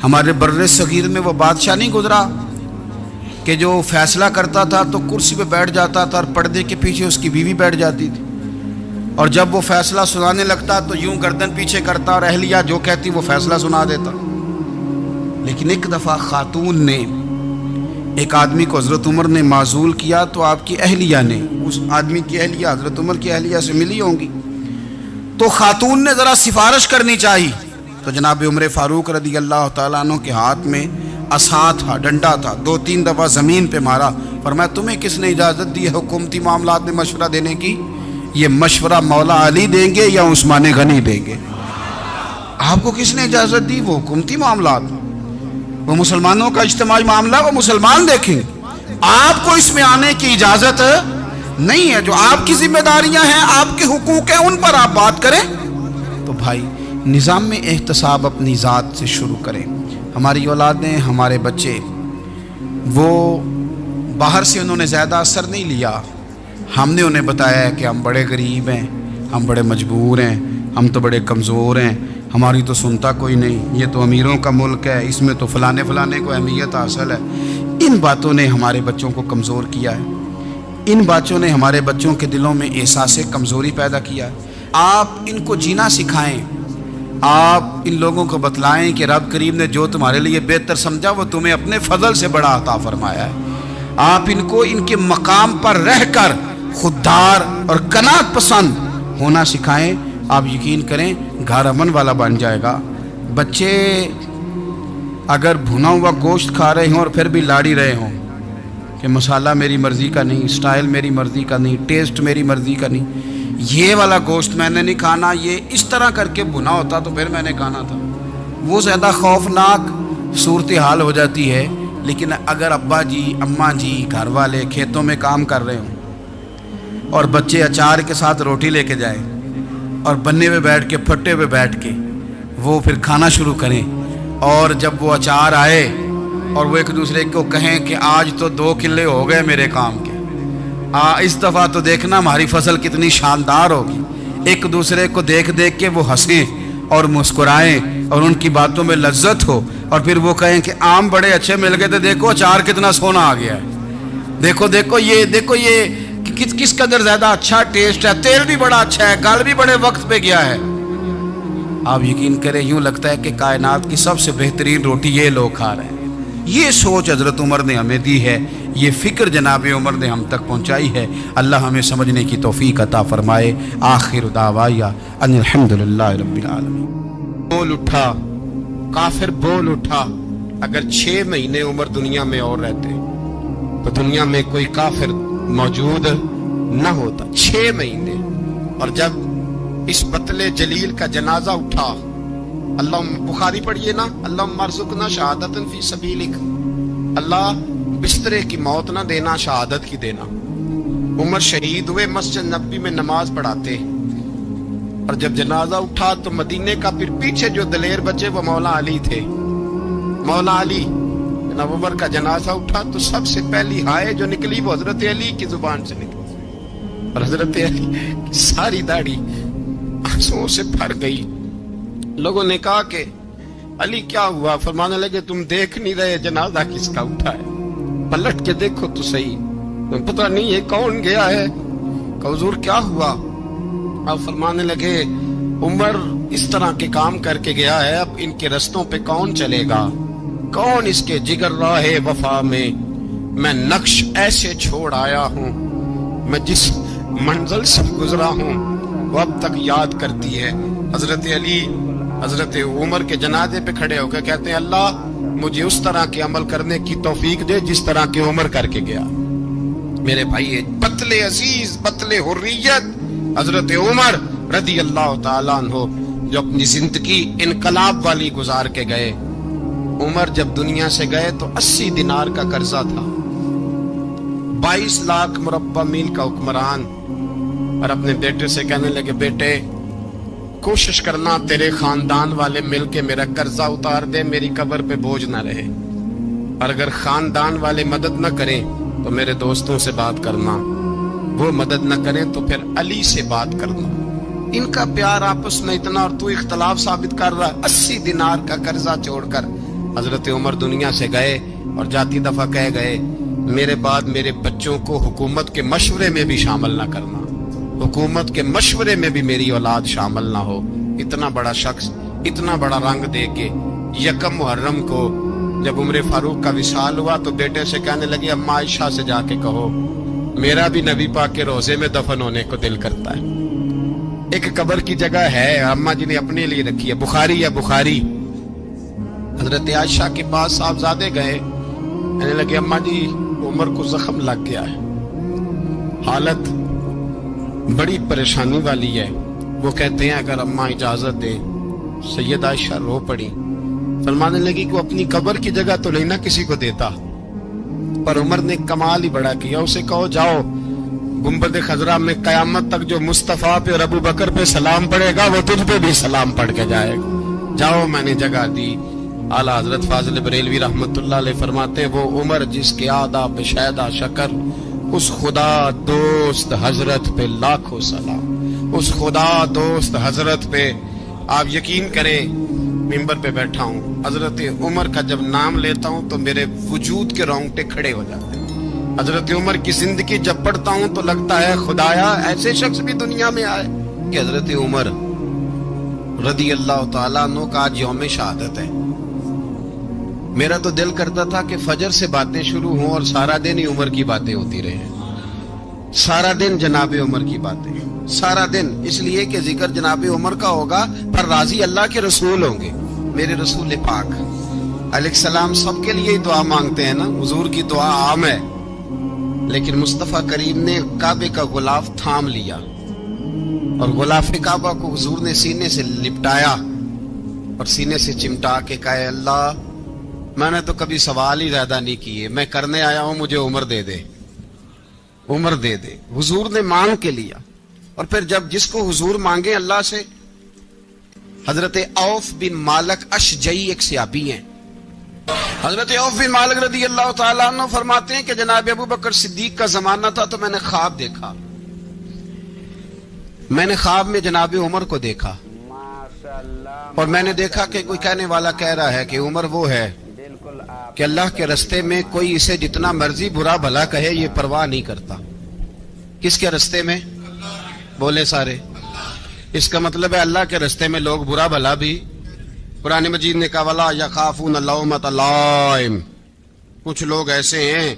A: ہمارے بر صغیر میں وہ بادشاہ نہیں گزرا کہ جو فیصلہ کرتا تھا تو کرسی پہ بیٹھ جاتا تھا اور پردے کے پیچھے اس کی بیوی بیٹھ جاتی تھی، اور جب وہ فیصلہ سنانے لگتا تو یوں گردن پیچھے کرتا اور اہلیہ جو کہتی وہ فیصلہ سنا دیتا۔ لیکن ایک دفعہ خاتون نے ایک آدمی کو حضرت عمر نے معزول کیا تو آپ کی اہلیہ نے، اس آدمی کی اہلیہ حضرت عمر کی اہلیہ سے ملی ہوں گی، تو خاتون نے ذرا سفارش کرنی چاہی، تو جناب عمر فاروق رضی اللہ تعالیٰ عنہ کے ہاتھ میں عصا تھا، ڈنڈا تھا، 2-3 دفعہ زمین پہ مارا، فرمایا تمہیں کس نے اجازت دی ہے حکومتی معاملات میں مشورہ دینے کی؟ یہ مشورہ مولا علی دیں گے یا عثمان غنی دیں گے؟ آپ کو کس نے اجازت دی؟ وہ حکومتی معاملات، وہ مسلمانوں کا اجتماعی معاملہ، وہ مسلمان دیکھیں، آپ کو اس میں آنے کی اجازت نہیں ہے، جو آپ کی ذمہ داریاں ہیں، آپ کے حقوق ہیں، ان پر آپ بات کریں۔ تو بھائی نظام میں احتساب اپنی ذات سے شروع کریں۔ ہماری اولادیں، ہمارے بچے، وہ باہر سے انہوں نے زیادہ اثر نہیں لیا، ہم نے انہیں بتایا ہے کہ ہم بڑے غریب ہیں، ہم بڑے مجبور ہیں، ہم تو بڑے کمزور ہیں، ہماری تو سنتا کوئی نہیں، یہ تو امیروں کا ملک ہے، اس میں تو فلانے کو اہمیت حاصل ہے۔ ان باتوں نے ہمارے بچوں کو کمزور کیا ہے، ان باتوں نے ہمارے بچوں کے دلوں میں احساس کمزوری پیدا کیا ہے۔ آپ ان کو جینا سکھائیں، آپ ان لوگوں کو بتلائیں کہ رب کریم نے جو تمہارے لیے بہتر سمجھا وہ تمہیں اپنے فضل سے بڑا عطا فرمایا ہے۔ آپ ان کو ان کے مقام پر رہ کر خوددار اور قناعت پسند ہونا سکھائیں، آپ یقین کریں گھر امن والا بن جائے گا۔ بچے اگر بھنا ہوا گوشت کھا رہے ہوں اور پھر بھی لاڑی رہے ہوں کہ مسالہ میری مرضی کا نہیں، سٹائل میری مرضی کا نہیں، ٹیسٹ میری مرضی کا نہیں، یہ والا گوشت میں نے نہیں کھانا، یہ اس طرح کر کے بھنا ہوتا تو پھر میں نے کھانا تھا، وہ زیادہ خوفناک صورتحال ہو جاتی ہے۔ لیکن اگر ابا جی، اماں جی، گھر والے کھیتوں میں کام کر رہے ہوں اور بچے اچار کے ساتھ روٹی لے کے جائیں اور بننے پہ بیٹھ کے، پھٹے پہ بیٹھ کے وہ پھر کھانا شروع کریں، اور جب وہ اچار آئے اور وہ ایک دوسرے کو کہیں کہ آج تو 2 کلے ہو گئے میرے کام کے، اس دفعہ تو دیکھنا ہماری فصل کتنی شاندار ہوگی، ایک دوسرے کو دیکھ دیکھ کے وہ ہنسیں اور مسکرائیں اور ان کی باتوں میں لذت ہو، اور پھر وہ کہیں کہ آم بڑے اچھے مل گئے تھے، دیکھو اچار کتنا سونا آ گیا ہے، دیکھو یہ کس قدر زیادہ اچھا ٹیسٹ ہے، تیل بھی بڑا اچھا ہے، گل بھی بڑے وقت پہ گیا ہے۔ آپ یقین کریں یوں لگتا ہے کہ کائنات کی سب سے بہترین روٹی یہ لوگ کھا رہے ہیں۔ یہ سوچ حضرت عمر نے ہمیں دی ہے، یہ فکر جناب عمر نے ہم تک پہنچائی ہے۔ اللہ ہمیں سمجھنے کی توفیق عطا فرمائے۔ آخر دعوایا ان الحمدللہ رب العالمین۔ بول اٹھا کافر، بول اٹھا، اگر 6 مہینے عمر دنیا میں اور رہتے تو دنیا میں کوئی کافر موجود نہ ہوتا۔ 6 مہینے، اور جب اس بطل جلیل کا جنازہ اٹھا، اللہ بخاری پڑھیے نا، اللہم ارزقنا شہادت فی سبیلک، اللہ بسترے کی موت نہ دینا، شہادت کی دینا۔ عمر شہید ہوئے، مسجد نبوی میں نماز پڑھاتے، اور جب جنازہ اٹھا تو مدینے کا پھر پیچھے جو دلیر بچے وہ مولا علی تھے۔ مولا علی، جناب عمر کا جنازہ اٹھا تو سب سے پہلی ہائے جو نکلی وہ حضرت علی کی زبان سے نکلی، اور حضرت علی کی ساری داڑھی آنسوؤں سے بھر گئی۔ لوگوں نے کہا کہ علی کیا ہوا؟ فرمانے لگے تم دیکھ نہیں رہے جنازہ کس کا اٹھا ہے؟ پلٹ کے دیکھو تو صحیح، تم پتہ نہیں یہ کون گیا ہے؟ کہ حضور کیا ہوا؟ اب فرمانے لگے عمر اس طرح کے کام کر کے گیا ہے، اب ان کے رستوں پہ کون چلے گا؟ کون اس کے جگر راہ وفا میں
B: میں نقش ایسے چھوڑ آیا ہوں، میں جس منزل سے گزرا ہوں وہ اب تک یاد کرتی ہے۔ حضرت علی حضرت عمر کے جنازے پہ کھڑے ہو کے کہتے ہیں اللہ مجھے اس طرح کے عمل کرنے کی توفیق دے جس طرح کے عمر کر کے گیا۔ میرے بھائی بطل عزیز، بطل حریت حضرت عمر رضی اللہ تعالیٰ عنہ جو اپنی زندگی انقلاب والی گزار کے گئے۔ عمر جب دنیا سے گئے تو 80 دینار کا قرضہ تھا، 22 لاکھ مربع میل کا حکمران، اور اپنے بیٹے سے کہنے لگے بیٹے کوشش کرنا تیرے خاندان والے مل کے میرا قرضہ اتار دے، میری قبر پہ بوجھ نہ رہے، اور اگر خاندان والے مدد نہ کریں تو میرے دوستوں سے بات کرنا، وہ مدد نہ کریں تو پھر علی سے بات کرنا۔ ان کا پیار آپس میں اتنا، اور تو اختلاف ثابت کر رہا ہے۔ 80 دینار کا قرضہ چھوڑ کر حضرت عمر دنیا سے گئے، اور جاتی دفعہ کہہ گئے میرے بعد میرے بچوں کو حکومت کے مشورے میں بھی شامل نہ کرنا، حکومت کے مشورے میں بھی میری اولاد شامل نہ ہو۔ اتنا بڑا شخص اتنا بڑا رنگ دے کے یکم محرم کو جب عمر فاروق کا وصال ہوا تو بیٹے سے کہنے لگے اماں عائشہ سے جا کے کہو میرا بھی نبی پاک کے روزے میں دفن ہونے کو دل کرتا ہے۔ ایک قبر کی جگہ ہے اماں جی نے اپنے لیے رکھی ہے، بخاری یا بخاری۔ حضرت عائشہ کے پاس صاحبزادے گئے، کہنے لگے اماں جی عمر کو زخم لگ گیا ہے، حالت بڑی پریشانی والی ہے۔ وہ کہتے ہیں اگر اماں اجازت دے، سید عائشہ رو پڑی، فرمانے لگی کہ وہ اپنی قبر کی جگہ تو نہیں نہ کسی کو دیتا، پر عمر نے کمال ہی بڑا کیا، اسے کہو جاؤ گنبد خضرا میں قیامت تک جو مصطفیٰ پہ اور ابو بکر پہ سلام پڑے گا وہ تجھ پہ بھی سلام پڑھ کے جائے گا، جاؤ میں نے جگہ دی۔ اعلیٰ حضرت فاضل بریلوی رحمت اللہ علیہ فرماتے ہیں وہ عمر جس کے آداب شیدہ شکر، اس خدا دوست حضرت پہ لاکھوں سلام، اس خدا دوست حضرت پہ۔ آپ یقین کریں ممبر پہ بیٹھا ہوں، حضرت عمر کا جب نام لیتا ہوں تو میرے وجود کے رونگٹے کھڑے ہو جاتے ہیں۔ حضرت عمر کی زندگی جب پڑھتا ہوں تو لگتا ہے خدایا ایسے شخص بھی دنیا میں آئے کہ حضرت عمر رضی اللہ تعالیٰ عنہ کا آج یوم شہادت ہے۔ میرا تو دل کرتا تھا کہ فجر سے باتیں شروع ہوں اور سارا دن ہی عمر کی باتیں ہوتی رہیں، سارا دن جناب عمر کی باتیں، سارا دن، اس لیے کہ ذکر جناب عمر کا ہوگا پر راضی اللہ کے رسول ہوں گے۔ میرے رسول پاک علیہ السلام سب کے لیے دعا مانگتے ہیں نا، حضور کی دعا عام ہے، لیکن مصطفیٰ کریم نے کعبے کا غلاف تھام لیا اور غلاف کعبہ کو حضور نے سینے سے لپٹایا اور سینے سے چمٹا کے کہا اللہ میں نے تو کبھی سوال ہی زیادہ نہیں کیے، میں کرنے آیا ہوں، مجھے عمر دے دے، عمر دے دے۔ حضور نے مانگ کے لیا، اور پھر جب جس کو حضور مانگے اللہ سے، حضرت عوف بن مالک اشجعی ایک صحابی ہیں، حضرت عوف بن مالک رضی اللہ تعالیٰ عنہ فرماتے ہیں کہ جناب ابو بکر صدیق کا زمانہ تھا تو میں نے خواب دیکھا، میں نے خواب میں جناب عمر کو دیکھا، اور میں نے دیکھا کہ کوئی کہنے والا کہہ رہا ہے کہ عمر وہ ہے کہ اللہ کے رستے میں کوئی اسے جتنا مرضی برا بھلا کہے یہ پرواہ نہیں کرتا۔ کس کے رستے میں؟ بولے سارے۔ اس کا مطلب ہے اللہ کے رستے میں لوگ برا بھلا بھی، قرآن مجید نے کہا وَلَا يَخَافُونَ لَوْمَةَ لَائِمٍ، کچھ لوگ ایسے ہیں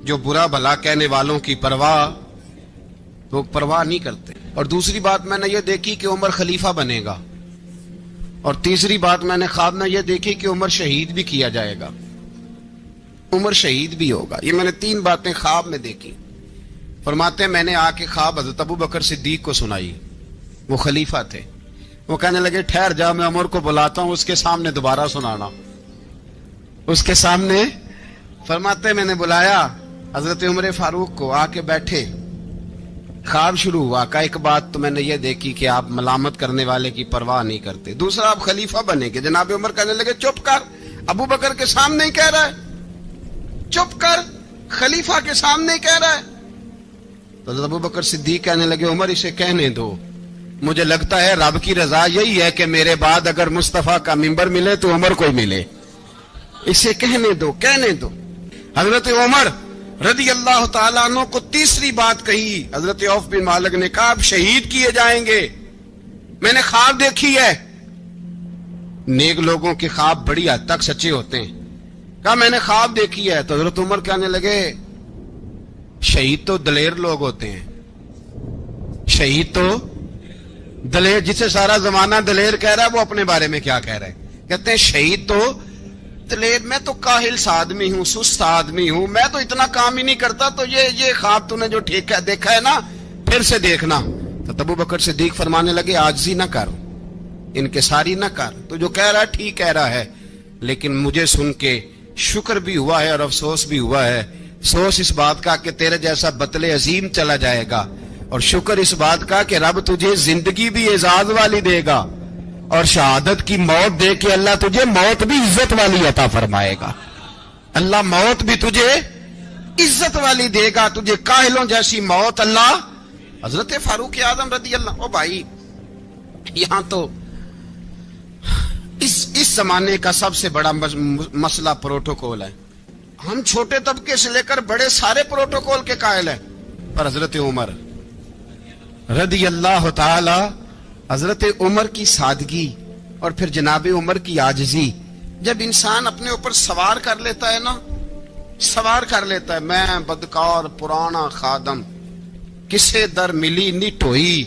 B: جو برا بھلا کہنے والوں کی وہ پرواہ نہیں کرتے۔ اور دوسری بات میں نے یہ دیکھی کہ عمر خلیفہ بنے گا، اور تیسری بات میں نے خواب میں یہ دیکھی کہ عمر شہید بھی کیا جائے گا، عمر شہید بھی ہوگا۔ یہ میں نے 3 باتیں خواب میں دیکھی۔ فرماتے ہیں میں نے آ کے خواب حضرت ابو بکر صدیق کو سنائی، وہ خلیفہ تھے، وہ کہنے لگے ٹھہر جا میں عمر کو بلاتا ہوں، اس کے سامنے دوبارہ سنانا، اس کے سامنے۔ فرماتے ہیں میں نے بلایا حضرت عمر فاروق کو، آ کے بیٹھے، خواب شروع ہوا، کہ ایک بات تو میں نے یہ دیکھی کہ آپ ملامت کرنے والے کی پرواہ نہیں کرتے، دوسرا آپ خلیفہ بنے گے۔ جناب عمر کہنے لگے چپ کر، ابو بکر کے سامنے ہی کہہ رہا ہے، چپ کر، خلیفہ کے سامنے ہی کہہ رہا ہے۔ تو حضرت ابو بکر صدیق کہنے لگے عمر اسے کہنے دو، مجھے لگتا ہے رب کی رضا یہی ہے کہ میرے بعد اگر مصطفیٰ کا منبر ملے تو عمر کو ہی ملے، اسے کہنے دو، کہنے دو۔ حضرت عمر رضی اللہ تعالیٰ عنہ کو تیسری بات کہی، حضرت عوف بن مالک نے کہا آپ شہید کیے جائیں گے، میں نے خواب دیکھی ہے۔ نیک لوگوں کے خواب بڑی حد تک سچے ہوتے ہیں، کہا میں نے خواب دیکھی ہے. تو حضرت عمر کہنے لگے شہید تو دلیر لوگ ہوتے ہیں, شہید تو دلیر, جسے سارا زمانہ دلیر کہہ رہا ہے وہ اپنے بارے میں کیا کہہ رہا ہے؟ کہتے ہیں شہید تو دلیر, میں تو کاہل سا آدمی ہوں, سست آدمی ہوں, میں تو اتنا کام ہی نہیں کرتا. تو یہ خواب تو نے جو ٹھیک ہے دیکھا ہے نا, پھر سے دیکھنا. تو ابو بکر صدیق فرمانے لگے عاجزی نہ کر, انکساری نہ کر, تو جو کہہ رہا ہے ٹھیک کہہ رہا ہے, لیکن مجھے سن کے شکر بھی ہوا ہے اور افسوس بھی ہوا ہے. افسوس اس بات کا کہ تیرے جیسا بطل عظیم چلا جائے گا, اور شکر اس بات کا کہ رب تجھے زندگی بھی اعزاز والی دے گا, اور شہادت کی موت دے کے اللہ تجھے موت بھی عزت والی عطا فرمائے گا. اللہ موت بھی تجھے عزت والی دے گا, تجھے کاہلوں جیسی موت اللہ. حضرت فاروق اعظم رضی اللہ, او بھائی یہاں تو اس زمانے کا سب سے بڑا مسئلہ پروٹوکول ہے. ہم چھوٹے طبقے سے لے کر بڑے سارے پروٹوکول کے قائل ہیں, پر حضرت عمر رضی اللہ تعالی, حضرت عمر کی سادگی اور پھر جناب عمر کی عاجزی, جب انسان اپنے اوپر سوار کر لیتا ہے نا, سوار کر لیتا ہے, میں بدکار پرانا خادم, کسے در ملی نی ٹوئی,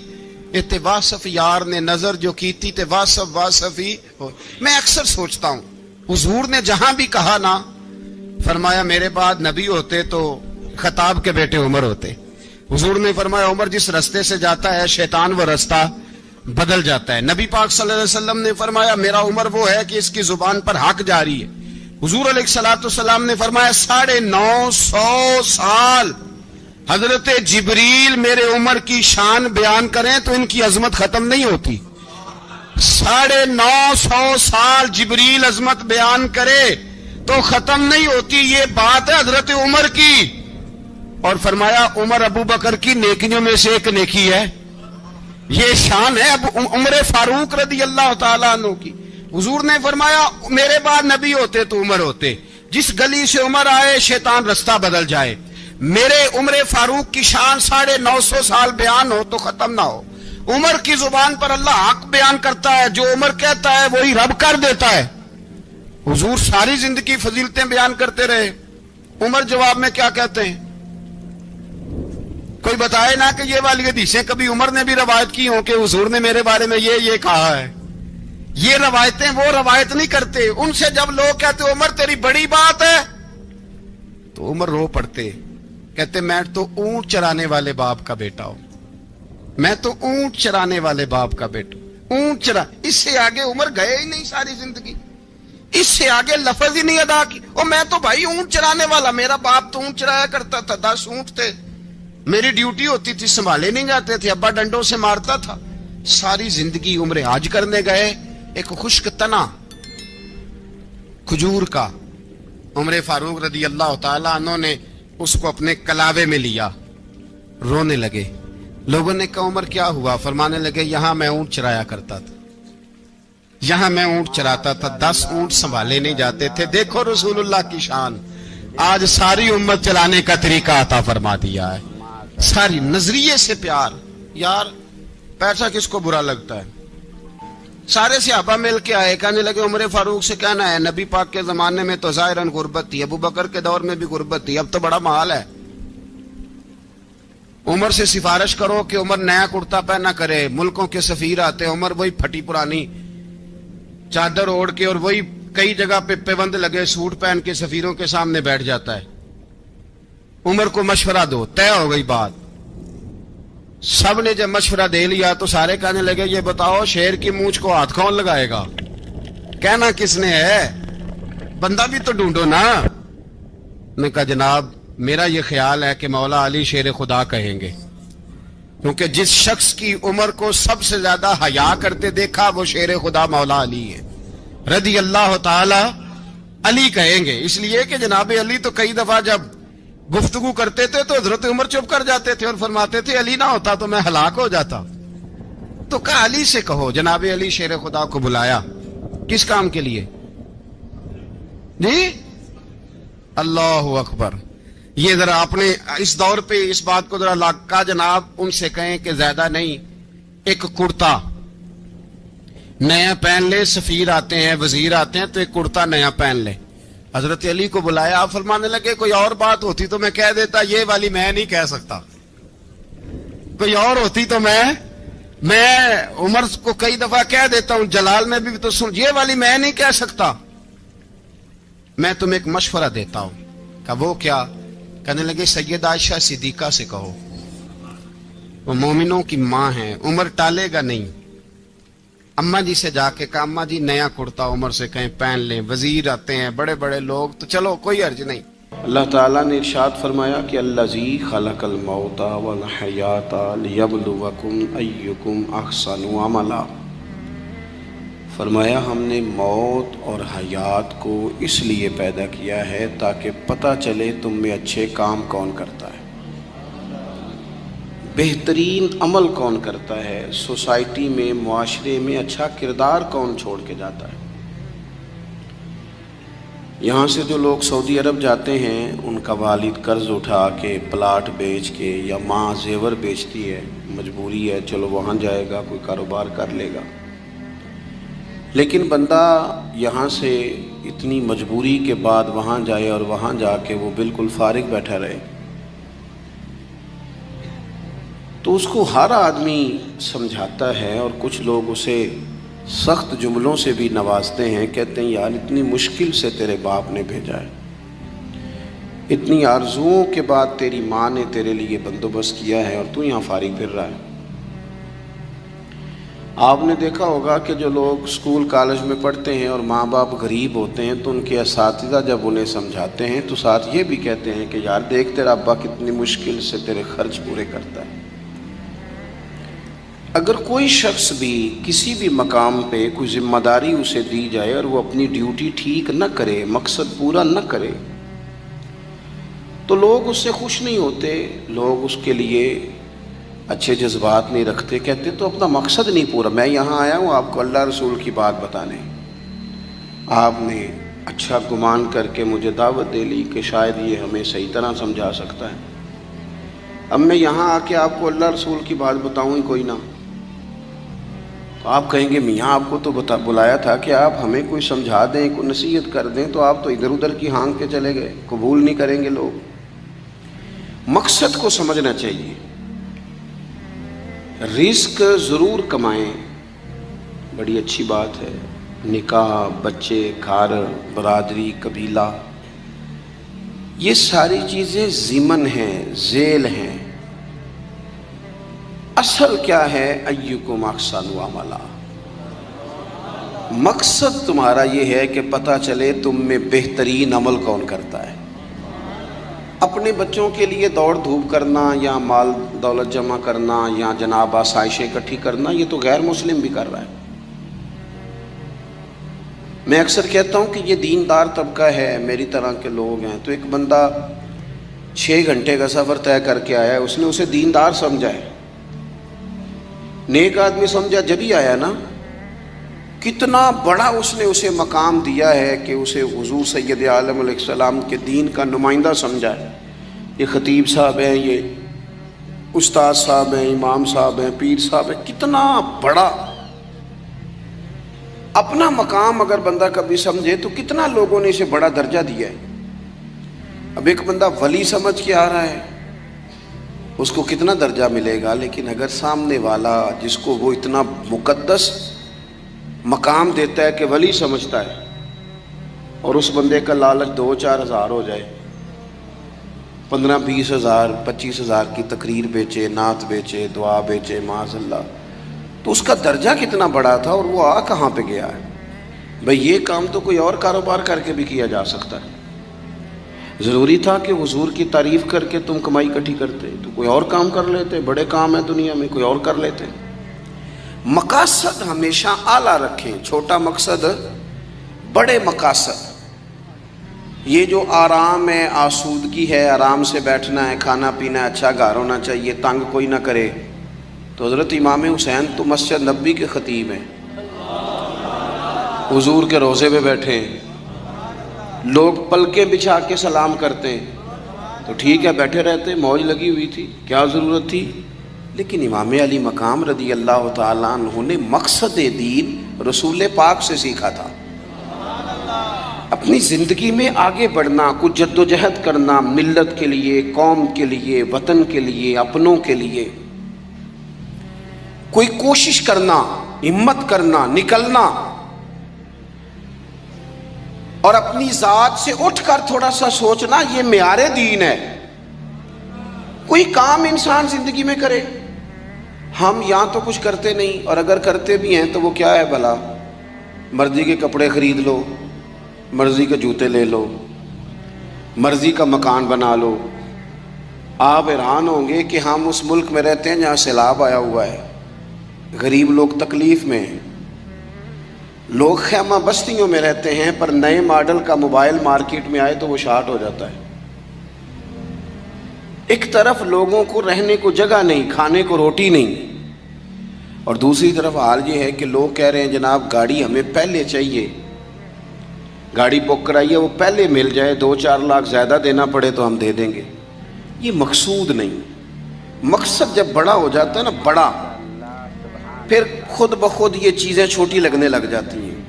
B: تے واصف یار نے نظر جو کیتی تے واصف ہی. میں اکثر سوچتا ہوں حضور نے جہاں بھی کہا نا, فرمایا میرے بعد نبی ہوتے تو خطاب کے بیٹے عمر ہوتے. حضور نے فرمایا عمر جس رستے سے جاتا ہے شیطان وہ رستہ بدل جاتا ہے. نبی پاک صلی اللہ علیہ وسلم نے فرمایا میرا عمر وہ ہے کہ اس کی زبان پر حق جاری ہے. حضور علیہ الصلوۃ والسلام نے فرمایا 950 سال حضرت جبریل میرے عمر کی شان بیان کریں تو ان کی عظمت ختم نہیں ہوتی. 950 سال جبریل عظمت بیان کرے تو ختم نہیں ہوتی. یہ بات ہے حضرت عمر کی, اور فرمایا عمر ابو بکر کی نیکیوں میں سے ایک نیکی ہے. یہ شان ہے عمر فاروق رضی اللہ تعالیٰ عنہ کی. حضور نے فرمایا میرے بعد نبی ہوتے تو عمر ہوتے, جس گلی سے عمر آئے شیطان رستہ بدل جائے. میرے عمر فاروق کی شان 950 سال بیان ہو تو ختم نہ ہو. عمر کی زبان پر اللہ حق بیان کرتا ہے, جو عمر کہتا ہے وہی رب کر دیتا ہے. حضور ساری زندگی فضیلتیں بیان کرتے رہے, عمر جواب میں کیا کہتے ہیں؟ کوئی بتائے نا کہ یہ والی حدیثیں کبھی عمر نے بھی روایت کی ہوں کہ حضور نے میرے بارے میں یہ کہا ہے. یہ روایتیں وہ روایت نہیں کرتے. ان سے جب لوگ کہتے عمر تیری بڑی بات ہے تو عمر رو پڑتے, کہتے میں تو اونٹ چرانے والے باپ کا بیٹا ہوں, میں تو اونٹ چرانے والے باپ کا بیٹا ہوں. اونٹ چرا, اس سے آگے عمر گئے ہی نہیں ساری زندگی, اس سے آگے لفظ ہی نہیں ادا کی. اور میں تو بھائی اونٹ چرانے والا, میرا باپ تو اونٹ چرایا کرتا تھا, 10 اونٹ تھے, میری ڈیوٹی ہوتی تھی, سنبھالے نہیں جاتے تھے, ابا ڈنڈوں سے مارتا تھا. ساری زندگی عمر حج کرنے گئے, ایک خشک تنا کھجور کا عمر فاروق رضی اللہ تعالیٰ عنہ نے اس کو اپنے کلاوے میں لیا, رونے لگے. لوگوں نے کہا عمر کیا ہوا؟ فرمانے لگے یہاں میں اونٹ چرایا کرتا تھا, یہاں میں اونٹ چراتا تھا, 10 اونٹ سنبھالے نہیں جاتے تھے. دیکھو رسول اللہ کی شان, آج ساری امت چلانے کا طریقہ عطا فرما دیا ہے. ساری نظریے سے پیار. یار پیسہ کس کو برا لگتا ہے؟ سارے صحابہ مل کے آئے, کہنے لگے عمر فاروق سے کہنا ہے نبی پاک کے زمانے میں تو ظاہراً غربت تھی, ابو بکر کے دور میں بھی غربت تھی, اب تو بڑا محال ہے. عمر سے سفارش کرو کہ عمر نیا کرتا پہنا کرے. ملکوں کے سفیر آتے, عمر وہی پھٹی پرانی چادر اوڑھ کے اور وہی کئی جگہ پہ پیوند لگے سوٹ پہن کے سفیروں کے سامنے بیٹھ جاتا ہے. عمر کو مشورہ دو, طے ہو گئی بات. سب نے جب مشورہ دے لیا تو سارے کہنے لگے یہ بتاؤ شیر کی مونچھ کو ہاتھ کون لگائے گا؟ کہنا کس نے ہے؟ بندہ بھی تو ڈھونڈو نا. نے کہا جناب میرا یہ خیال ہے کہ مولا علی شیر خدا کہیں گے, کیونکہ جس شخص کی عمر کو سب سے زیادہ حیا کرتے دیکھا وہ شیر خدا مولا علی ہے رضی اللہ تعالی. علی کہیں گے اس لیے کہ جناب علی تو کئی دفعہ جب گفتگو کرتے تھے تو حضرت عمر چپ کر جاتے تھے اور فرماتے تھے علی نہ ہوتا تو میں ہلاک ہو جاتا. تو کہا علی سے کہو. جناب علی شیر خدا کو بلایا, کس کام کے لیے جی؟ اللہ اکبر. یہ ذرا اپنے اس دور پہ اس بات کو ذرا لاکا جناب ان سے کہیں کہ زیادہ نہیں, ایک کرتا نیا پہن لے. سفیر آتے ہیں, وزیر آتے ہیں تو ایک کرتا نیا پہن لے, حضرت علی کو بلایا, آپ فرمانے لگے کوئی اور بات ہوتی تو میں کہہ دیتا, یہ والی میں نہیں کہہ سکتا. کوئی اور ہوتی تو میں عمر کو کئی دفعہ کہہ دیتا ہوں, جلال میں بھی تو سن, یہ والی میں نہیں کہہ سکتا. میں تمہیں ایک مشورہ دیتا ہوں. کہ وہ کیا؟ کہنے لگے سیدہ عائشہ صدیقہ سے کہو, وہ مومنوں کی ماں ہیں, عمر ٹالے گا نہیں. اماں جی سے جا کے کہا اماں جی نیا کرتا عمر سے کہیں پہن لیں, وزیر آتے ہیں بڑے بڑے لوگ, تو چلو کوئی حرج نہیں.
A: اللہ تعالیٰ نے ارشاد فرمایا کہ الذی خلق الموت والحیات لیبلوکم ایکم احسن عملا. فرمایا ہم نے موت اور حیات کو اس لیے پیدا کیا ہے تاکہ پتہ چلے تم میں اچھے کام کون کرتا ہے, بہترین عمل کون کرتا ہے, سوسائٹی میں معاشرے میں اچھا کردار کون چھوڑ کے جاتا ہے. یہاں سے جو لوگ سعودی عرب جاتے ہیں ان کا والد قرض اٹھا کے پلاٹ بیچ کے, یا ماں زیور بیچتی ہے, مجبوری ہے چلو وہاں جائے گا کوئی کاروبار کر لے گا. لیکن بندہ یہاں سے اتنی مجبوری کے بعد وہاں جائے اور وہاں جا کے وہ بالکل فارغ بیٹھا رہے, تو اس کو ہر آدمی سمجھاتا ہے, اور کچھ لوگ اسے سخت جملوں سے بھی نوازتے ہیں. کہتے ہیں یار اتنی مشکل سے تیرے باپ نے بھیجا ہے, اتنی آرزوؤں کے بعد تیری ماں نے تیرے لیے بندوبست کیا ہے اور تو یہاں فارغ پھر رہا ہے. آپ نے دیکھا ہوگا کہ جو لوگ اسکول کالج میں پڑھتے ہیں اور ماں باپ غریب ہوتے ہیں تو ان کے اساتذہ جب انہیں سمجھاتے ہیں تو ساتھ یہ بھی کہتے ہیں کہ یار دیکھ تیرا ابا کتنی مشکل سے تیرے خرچ پورے کرتا ہے. اگر کوئی شخص بھی کسی بھی مقام پہ کوئی ذمہ داری اسے دی جائے اور وہ اپنی ڈیوٹی ٹھیک نہ کرے, مقصد پورا نہ کرے, تو لوگ اس سے خوش نہیں ہوتے, لوگ اس کے لیے اچھے جذبات نہیں رکھتے. کہتے تو اپنا مقصد نہیں پورا, میں یہاں آیا ہوں آپ کو اللہ رسول کی بات بتانے, آپ نے اچھا گمان کر کے مجھے دعوت دے لی کہ شاید یہ ہمیں صحیح طرح سمجھا سکتا ہے. اب میں یہاں آ کے آپ کو اللہ رسول کی بات بتاؤں ہی کوئی نہ, تو آپ کہیں گے میاں آپ کو تو بلایا تھا کہ آپ ہمیں کوئی سمجھا دیں, کوئی نصیحت کر دیں, تو آپ تو ادھر ادھر کی ہانک کے چلے گئے. قبول نہیں کریں گے لوگ. مقصد کو سمجھنا چاہیے. رزق ضرور کمائیں, بڑی اچھی بات ہے, نکاح, بچے, گھر, برادری, قبیلہ, یہ ساری چیزیں ضمن ہیں, ذیل ہیں. اصل کیا ہے؟ ایکم احسن عملا. مقصد تمہارا یہ ہے کہ پتہ چلے تم میں بہترین عمل کون کرتا ہے. اپنے بچوں کے لیے دوڑ دھوپ کرنا یا مال دولت جمع کرنا یا جناب آسائشیں اکٹھی کرنا, یہ تو غیر مسلم بھی کر رہا ہے. میں اکثر کہتا ہوں کہ یہ دیندار طبقہ ہے, میری طرح کے لوگ ہیں. تو ایک بندہ 6 گھنٹے کا سفر طے کر کے آیا ہے, اس نے اسے دیندار سمجھا ہے, نیک آدمی سمجھا, جب ہی آیا نا کتنا بڑا اس نے اسے مقام دیا ہے کہ اسے حضور سید عالم علیہ السلام کے دین کا نمائندہ سمجھا ہے. یہ خطیب صاحب ہیں, یہ استاد صاحب ہیں, امام صاحب ہیں, پیر صاحب ہیں, کتنا بڑا اپنا مقام اگر بندہ کبھی سمجھے تو کتنا لوگوں نے اسے بڑا درجہ دیا ہے. اب ایک بندہ ولی سمجھ کے آ رہا ہے, اس کو کتنا درجہ ملے گا. لیکن اگر سامنے والا جس کو وہ اتنا مقدس مقام دیتا ہے کہ ولی سمجھتا ہے, اور اس بندے کا لالچ 2-4 ہزار ہو جائے, 15-20 ہزار 25 ہزار کی تقریر بیچے, نعت بیچے, دعا بیچے, معاذ اللہ, تو اس کا درجہ کتنا بڑا تھا اور وہ کہاں پہ گیا ہے. بھئی یہ کام تو کوئی اور کاروبار کر کے بھی کیا جا سکتا ہے. ضروری تھا کہ حضور کی تعریف کر کے تم کمائی اکٹھی کرتے, تو کوئی اور کام کر لیتے. بڑے کام ہیں دنیا میں, کوئی اور کر لیتے. مقاصد ہمیشہ اعلیٰ رکھیں, چھوٹا مقصد, بڑے مقاصد. یہ جو آرام ہے, آسودگی ہے, آرام سے بیٹھنا ہے, کھانا پینا ہے, اچھا گھر ہونا چاہیے, تنگ کوئی نہ کرے, تو حضرت امام حسین تو مسجد نبوی کے خطیب ہیں, حضور کے روضے پہ بیٹھے ہیں, لوگ پلکیں بچھا کے سلام کرتے ہیں, تو ٹھیک ہے بیٹھے رہتے, موج لگی ہوئی تھی, کیا ضرورت تھی. لیکن امام علی مقام رضی اللہ تعالیٰ عنہ نے مقصد دین رسول پاک سے سیکھا تھا. اب اپنی زندگی میں آگے بڑھنا، کچھ جدوجہد کرنا، ملت کے لیے، قوم کے لیے، وطن کے لیے، اپنوں کے لیے کوئی کوشش کرنا، ہمت کرنا، نکلنا، اور اپنی ذات سے اٹھ کر تھوڑا سا سوچنا، یہ معیار دین ہے۔ کوئی کام انسان زندگی میں کرے، ہم یہاں تو کچھ کرتے نہیں، اور اگر کرتے بھی ہیں تو وہ کیا ہے بھلا؟ مرضی کے کپڑے خرید لو، مرضی کے جوتے لے لو، مرضی کا مکان بنا لو۔ آپ حیران ہوں گے کہ ہم اس ملک میں رہتے ہیں جہاں سیلاب آیا ہوا ہے، غریب لوگ تکلیف میں ہیں، لوگ خیمہ بستیوں میں رہتے ہیں، پر نئے ماڈل کا موبائل مارکیٹ میں آئے تو وہ شارٹ ہو جاتا ہے۔ ایک طرف لوگوں کو رہنے کو جگہ نہیں، کھانے کو روٹی نہیں، اور دوسری طرف حال یہ ہے کہ لوگ کہہ رہے ہیں جناب گاڑی ہمیں پہلے چاہیے، گاڑی بک کرائیے، وہ پہلے مل جائے، 2-4 لاکھ زیادہ دینا پڑے تو ہم دے دیں گے۔ یہ مقصود نہیں۔ مقصد جب بڑا ہو جاتا ہے نا، بڑا، پھر خود بخود یہ چیزیں چھوٹی لگنے لگ جاتی ہیں۔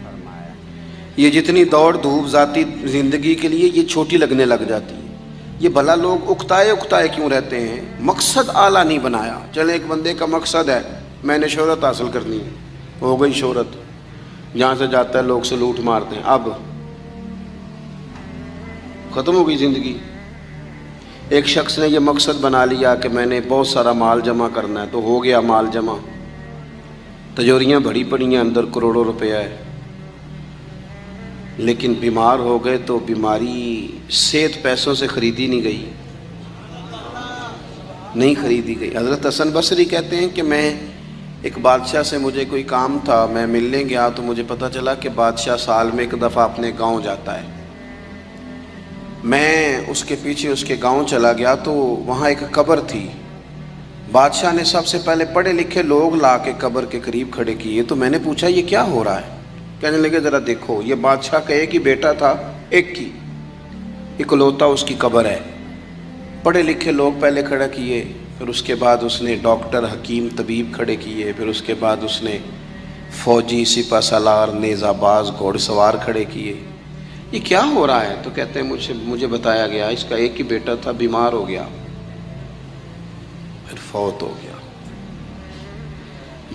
A: یہ جتنی دوڑ دھوپ ذاتی زندگی کے لیے یہ چھوٹی لگنے لگ جاتی ہے۔ یہ بھلا لوگ اکتائے کیوں رہتے ہیں؟ مقصد اعلیٰ نہیں بنایا۔ چلے ایک بندے کا مقصد ہے میں نے شہرت حاصل کرنی ہے، ہو گئی شہرت، جہاں سے جاتا ہے لوگ سلوٹ مارتے ہیں، اب ختم ہو گئی زندگی۔ ایک شخص نے یہ مقصد بنا لیا کہ میں نے بہت سارا مال جمع کرنا ہے، تو ہو گیا مال جمع، تجوریاں بڑی پڑی ہیں، اندر کروڑوں روپیہ ہے، لیکن بیمار ہو گئے تو بیماری صحت پیسوں سے خریدی نہیں گئی، نہیں خریدی گئی۔ حضرت حسن بصری کہتے ہیں کہ میں ایک بادشاہ سے مجھے کوئی کام تھا، میں ملنے گیا تو مجھے پتہ چلا کہ بادشاہ سال میں ایک دفعہ اپنے گاؤں جاتا ہے۔ میں اس کے پیچھے اس کے گاؤں چلا گیا تو وہاں ایک قبر تھی، بادشاہ نے سب سے پہلے پڑھے لکھے لوگ لا کے قبر کے قریب کھڑے کیے، تو میں نے پوچھا یہ کیا ہو رہا ہے؟ کہنے لگے ذرا دیکھو، یہ بادشاہ کا ایک ہی بیٹا تھا، ایک کی اکلوتا اس کی قبر ہے۔ پڑھے لکھے لوگ پہلے کھڑا کیے، پھر اس کے بعد اس نے ڈاکٹر، حکیم، طبیب کھڑے کیے، پھر اس کے بعد اس نے فوجی، سپہ سالار، نیزہ باز، گھوڑ سوار کھڑے کیے۔ یہ کیا ہو رہا ہے؟ تو کہتے ہیں مجھے بتایا گیا اس کا ایک ہی بیٹا تھا، بیمار ہو گیا، پھر فوت ہو گیا۔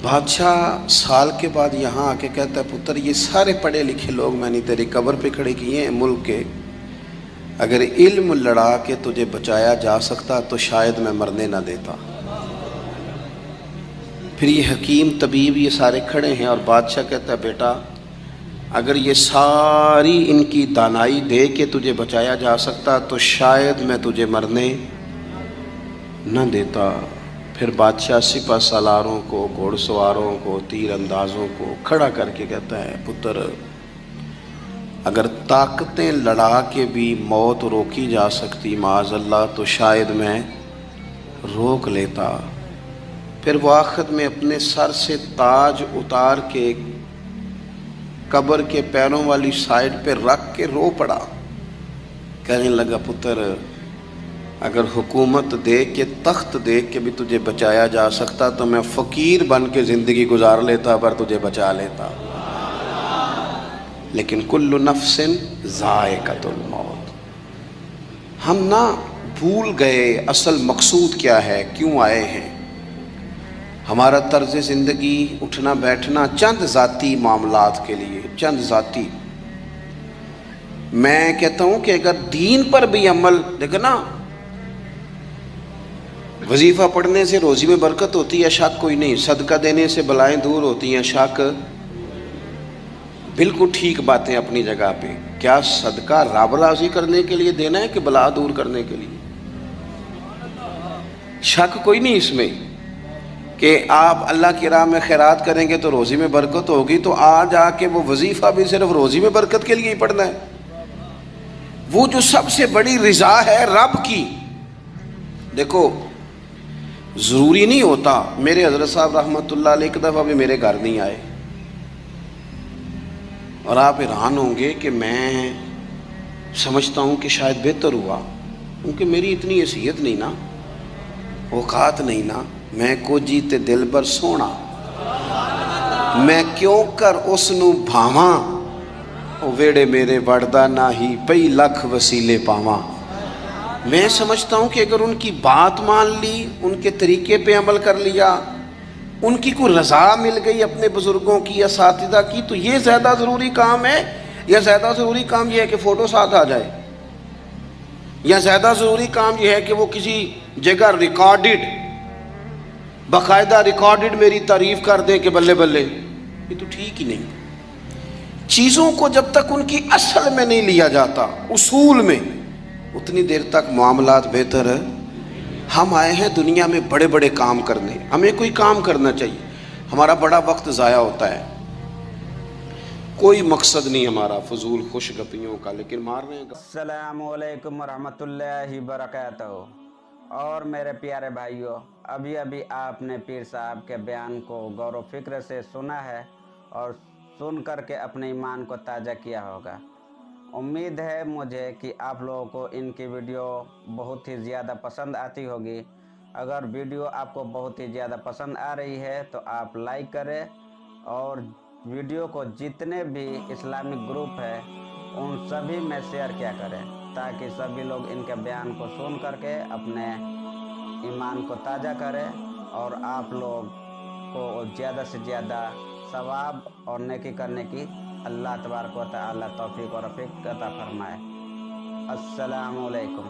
A: بادشاہ سال کے بعد یہاں آ کے کہتا ہے پتر یہ سارے پڑھے لکھے لوگ میں نے تیری قبر پہ کھڑے کیے ہیں ملک کے، اگر علم لڑا کے تجھے بچایا جا سکتا تو شاید میں مرنے نہ دیتا۔ پھر یہ حکیم، طبیب، یہ سارے کھڑے ہیں، اور بادشاہ کہتا ہے بیٹا اگر یہ ساری ان کی دانائی دے کے تجھے بچایا جا سکتا تو شاید میں تجھے مرنے نہ دیتا۔ پھر بادشاہ سپہ سالاروں کو، گھوڑ سواروں کو، تیر اندازوں کو کھڑا کر کے کہتا ہے پتر اگر طاقتیں لڑا کے بھی موت روکی جا سکتی معاذ اللہ تو شاید میں روک لیتا۔ پھر وہ آخر میں اپنے سر سے تاج اتار کے قبر کے پیروں والی سائڈ پہ رکھ کے رو پڑا، کہنے لگا پتر اگر حکومت دے کے، تخت دے کے بھی تجھے بچایا جا سکتا تو میں فقیر بن کے زندگی گزار لیتا پر تجھے بچا لیتا، لیکن کل نفس ذائقۃ الموت۔ ہم نہ بھول گئے اصل مقصود کیا ہے، کیوں آئے ہیں۔ ہمارا طرز زندگی، اٹھنا بیٹھنا چند ذاتی معاملات کے لیے، چند ذاتی۔ میں کہتا ہوں کہ اگر دین پر بھی عمل، دیکھو نا، وظیفہ پڑھنے سے روزی میں برکت ہوتی ہے، شک کوئی نہیں، صدقہ دینے سے بلائیں دور ہوتی ہیں، شک، بالکل ٹھیک باتیں اپنی جگہ پہ۔ کیا صدقہ رب راضی کرنے کے لیے دینا ہے کہ بلا دور کرنے کے لیے؟ شک کوئی نہیں اس میں کہ آپ اللہ کی راہ میں خیرات کریں گے تو روزی میں برکت ہوگی، تو آج آ کے وہ وظیفہ بھی صرف روزی میں برکت کے لیے ہی پڑھنا ہے؟ وہ جو سب سے بڑی رضا ہے رب کی، دیکھو ضروری نہیں ہوتا۔ میرے حضرت صاحب رحمۃ اللہ علیہ ایک دفعہ بھی میرے گھر نہیں آئے، اور آپ حیران ہوں گے کہ میں سمجھتا ہوں کہ شاید بہتر ہوا، کیونکہ میری اتنی حیثیت نہیں نا، اوقات نہیں نا، میں کو جیتے دل بر سونا، میں کیوں کر اس نو بھاواں او ویڑے میرے وڑدا نہ ہی پئی لکھ وسیلے پاواں. میں سمجھتا ہوں کہ اگر ان کی بات مان لی, ان کے طریقے پہ عمل کر لیا, ان کی کوئی رضا مل گئی اپنے بزرگوں کی, اساتذہ کی, تو یہ زیادہ ضروری کام ہے, یا زیادہ ضروری کام یہ ہے کہ فوٹو ساتھ آ جائے, یا زیادہ ضروری کام یہ ہے کہ وہ کسی جگہ ریکارڈڈ, باقاعدہ ریکارڈڈ میری تعریف کر دیں کہ بلے بلے. یہ تو ٹھیک ہی نہیں. چیزوں کو جب تک ان کی اصل میں نہیں لیا جاتا, اصول میں, اتنی دیر تک معاملات بہتر ہے. ہم آئے ہیں دنیا میں بڑے بڑے کام کرنے, ہمیں کوئی کام کرنا چاہیے. ہمارا بڑا وقت ضائع ہوتا ہے, کوئی مقصد نہیں ہمارا فضول خوش گپیوں کا, لیکن مار رہے ہیں.
C: السلام علیکم ورحمۃ اللہ وبرکاتہ. اور میرے پیارے بھائیوں, ابھی آپ نے پیر صاحب کے بیان کو غور و فکر سے سنا ہے اور سن کر کے اپنے ایمان کو تازہ کیا ہوگا. امید ہے مجھے کہ آپ لوگوں کو ان کی ویڈیو بہت ہی زیادہ پسند آتی ہوگی. اگر ویڈیو آپ کو بہت ہی زیادہ پسند آ رہی ہے تو آپ لائک کریں اور ویڈیو کو جتنے بھی اسلامک گروپ ہے ان سبھی میں شیئر کیا کریں, تاکہ سبھی لوگ ان کے بیان کو سن کر کے اپنے ایمان کو تازہ کریں اور آپ لوگ کو زیادہ سے زیادہ ثواب اور نیکی کرنے کی اللہ تبارک و تعالی توفیق اور رفیق عطا فرمائے. السلام علیکم.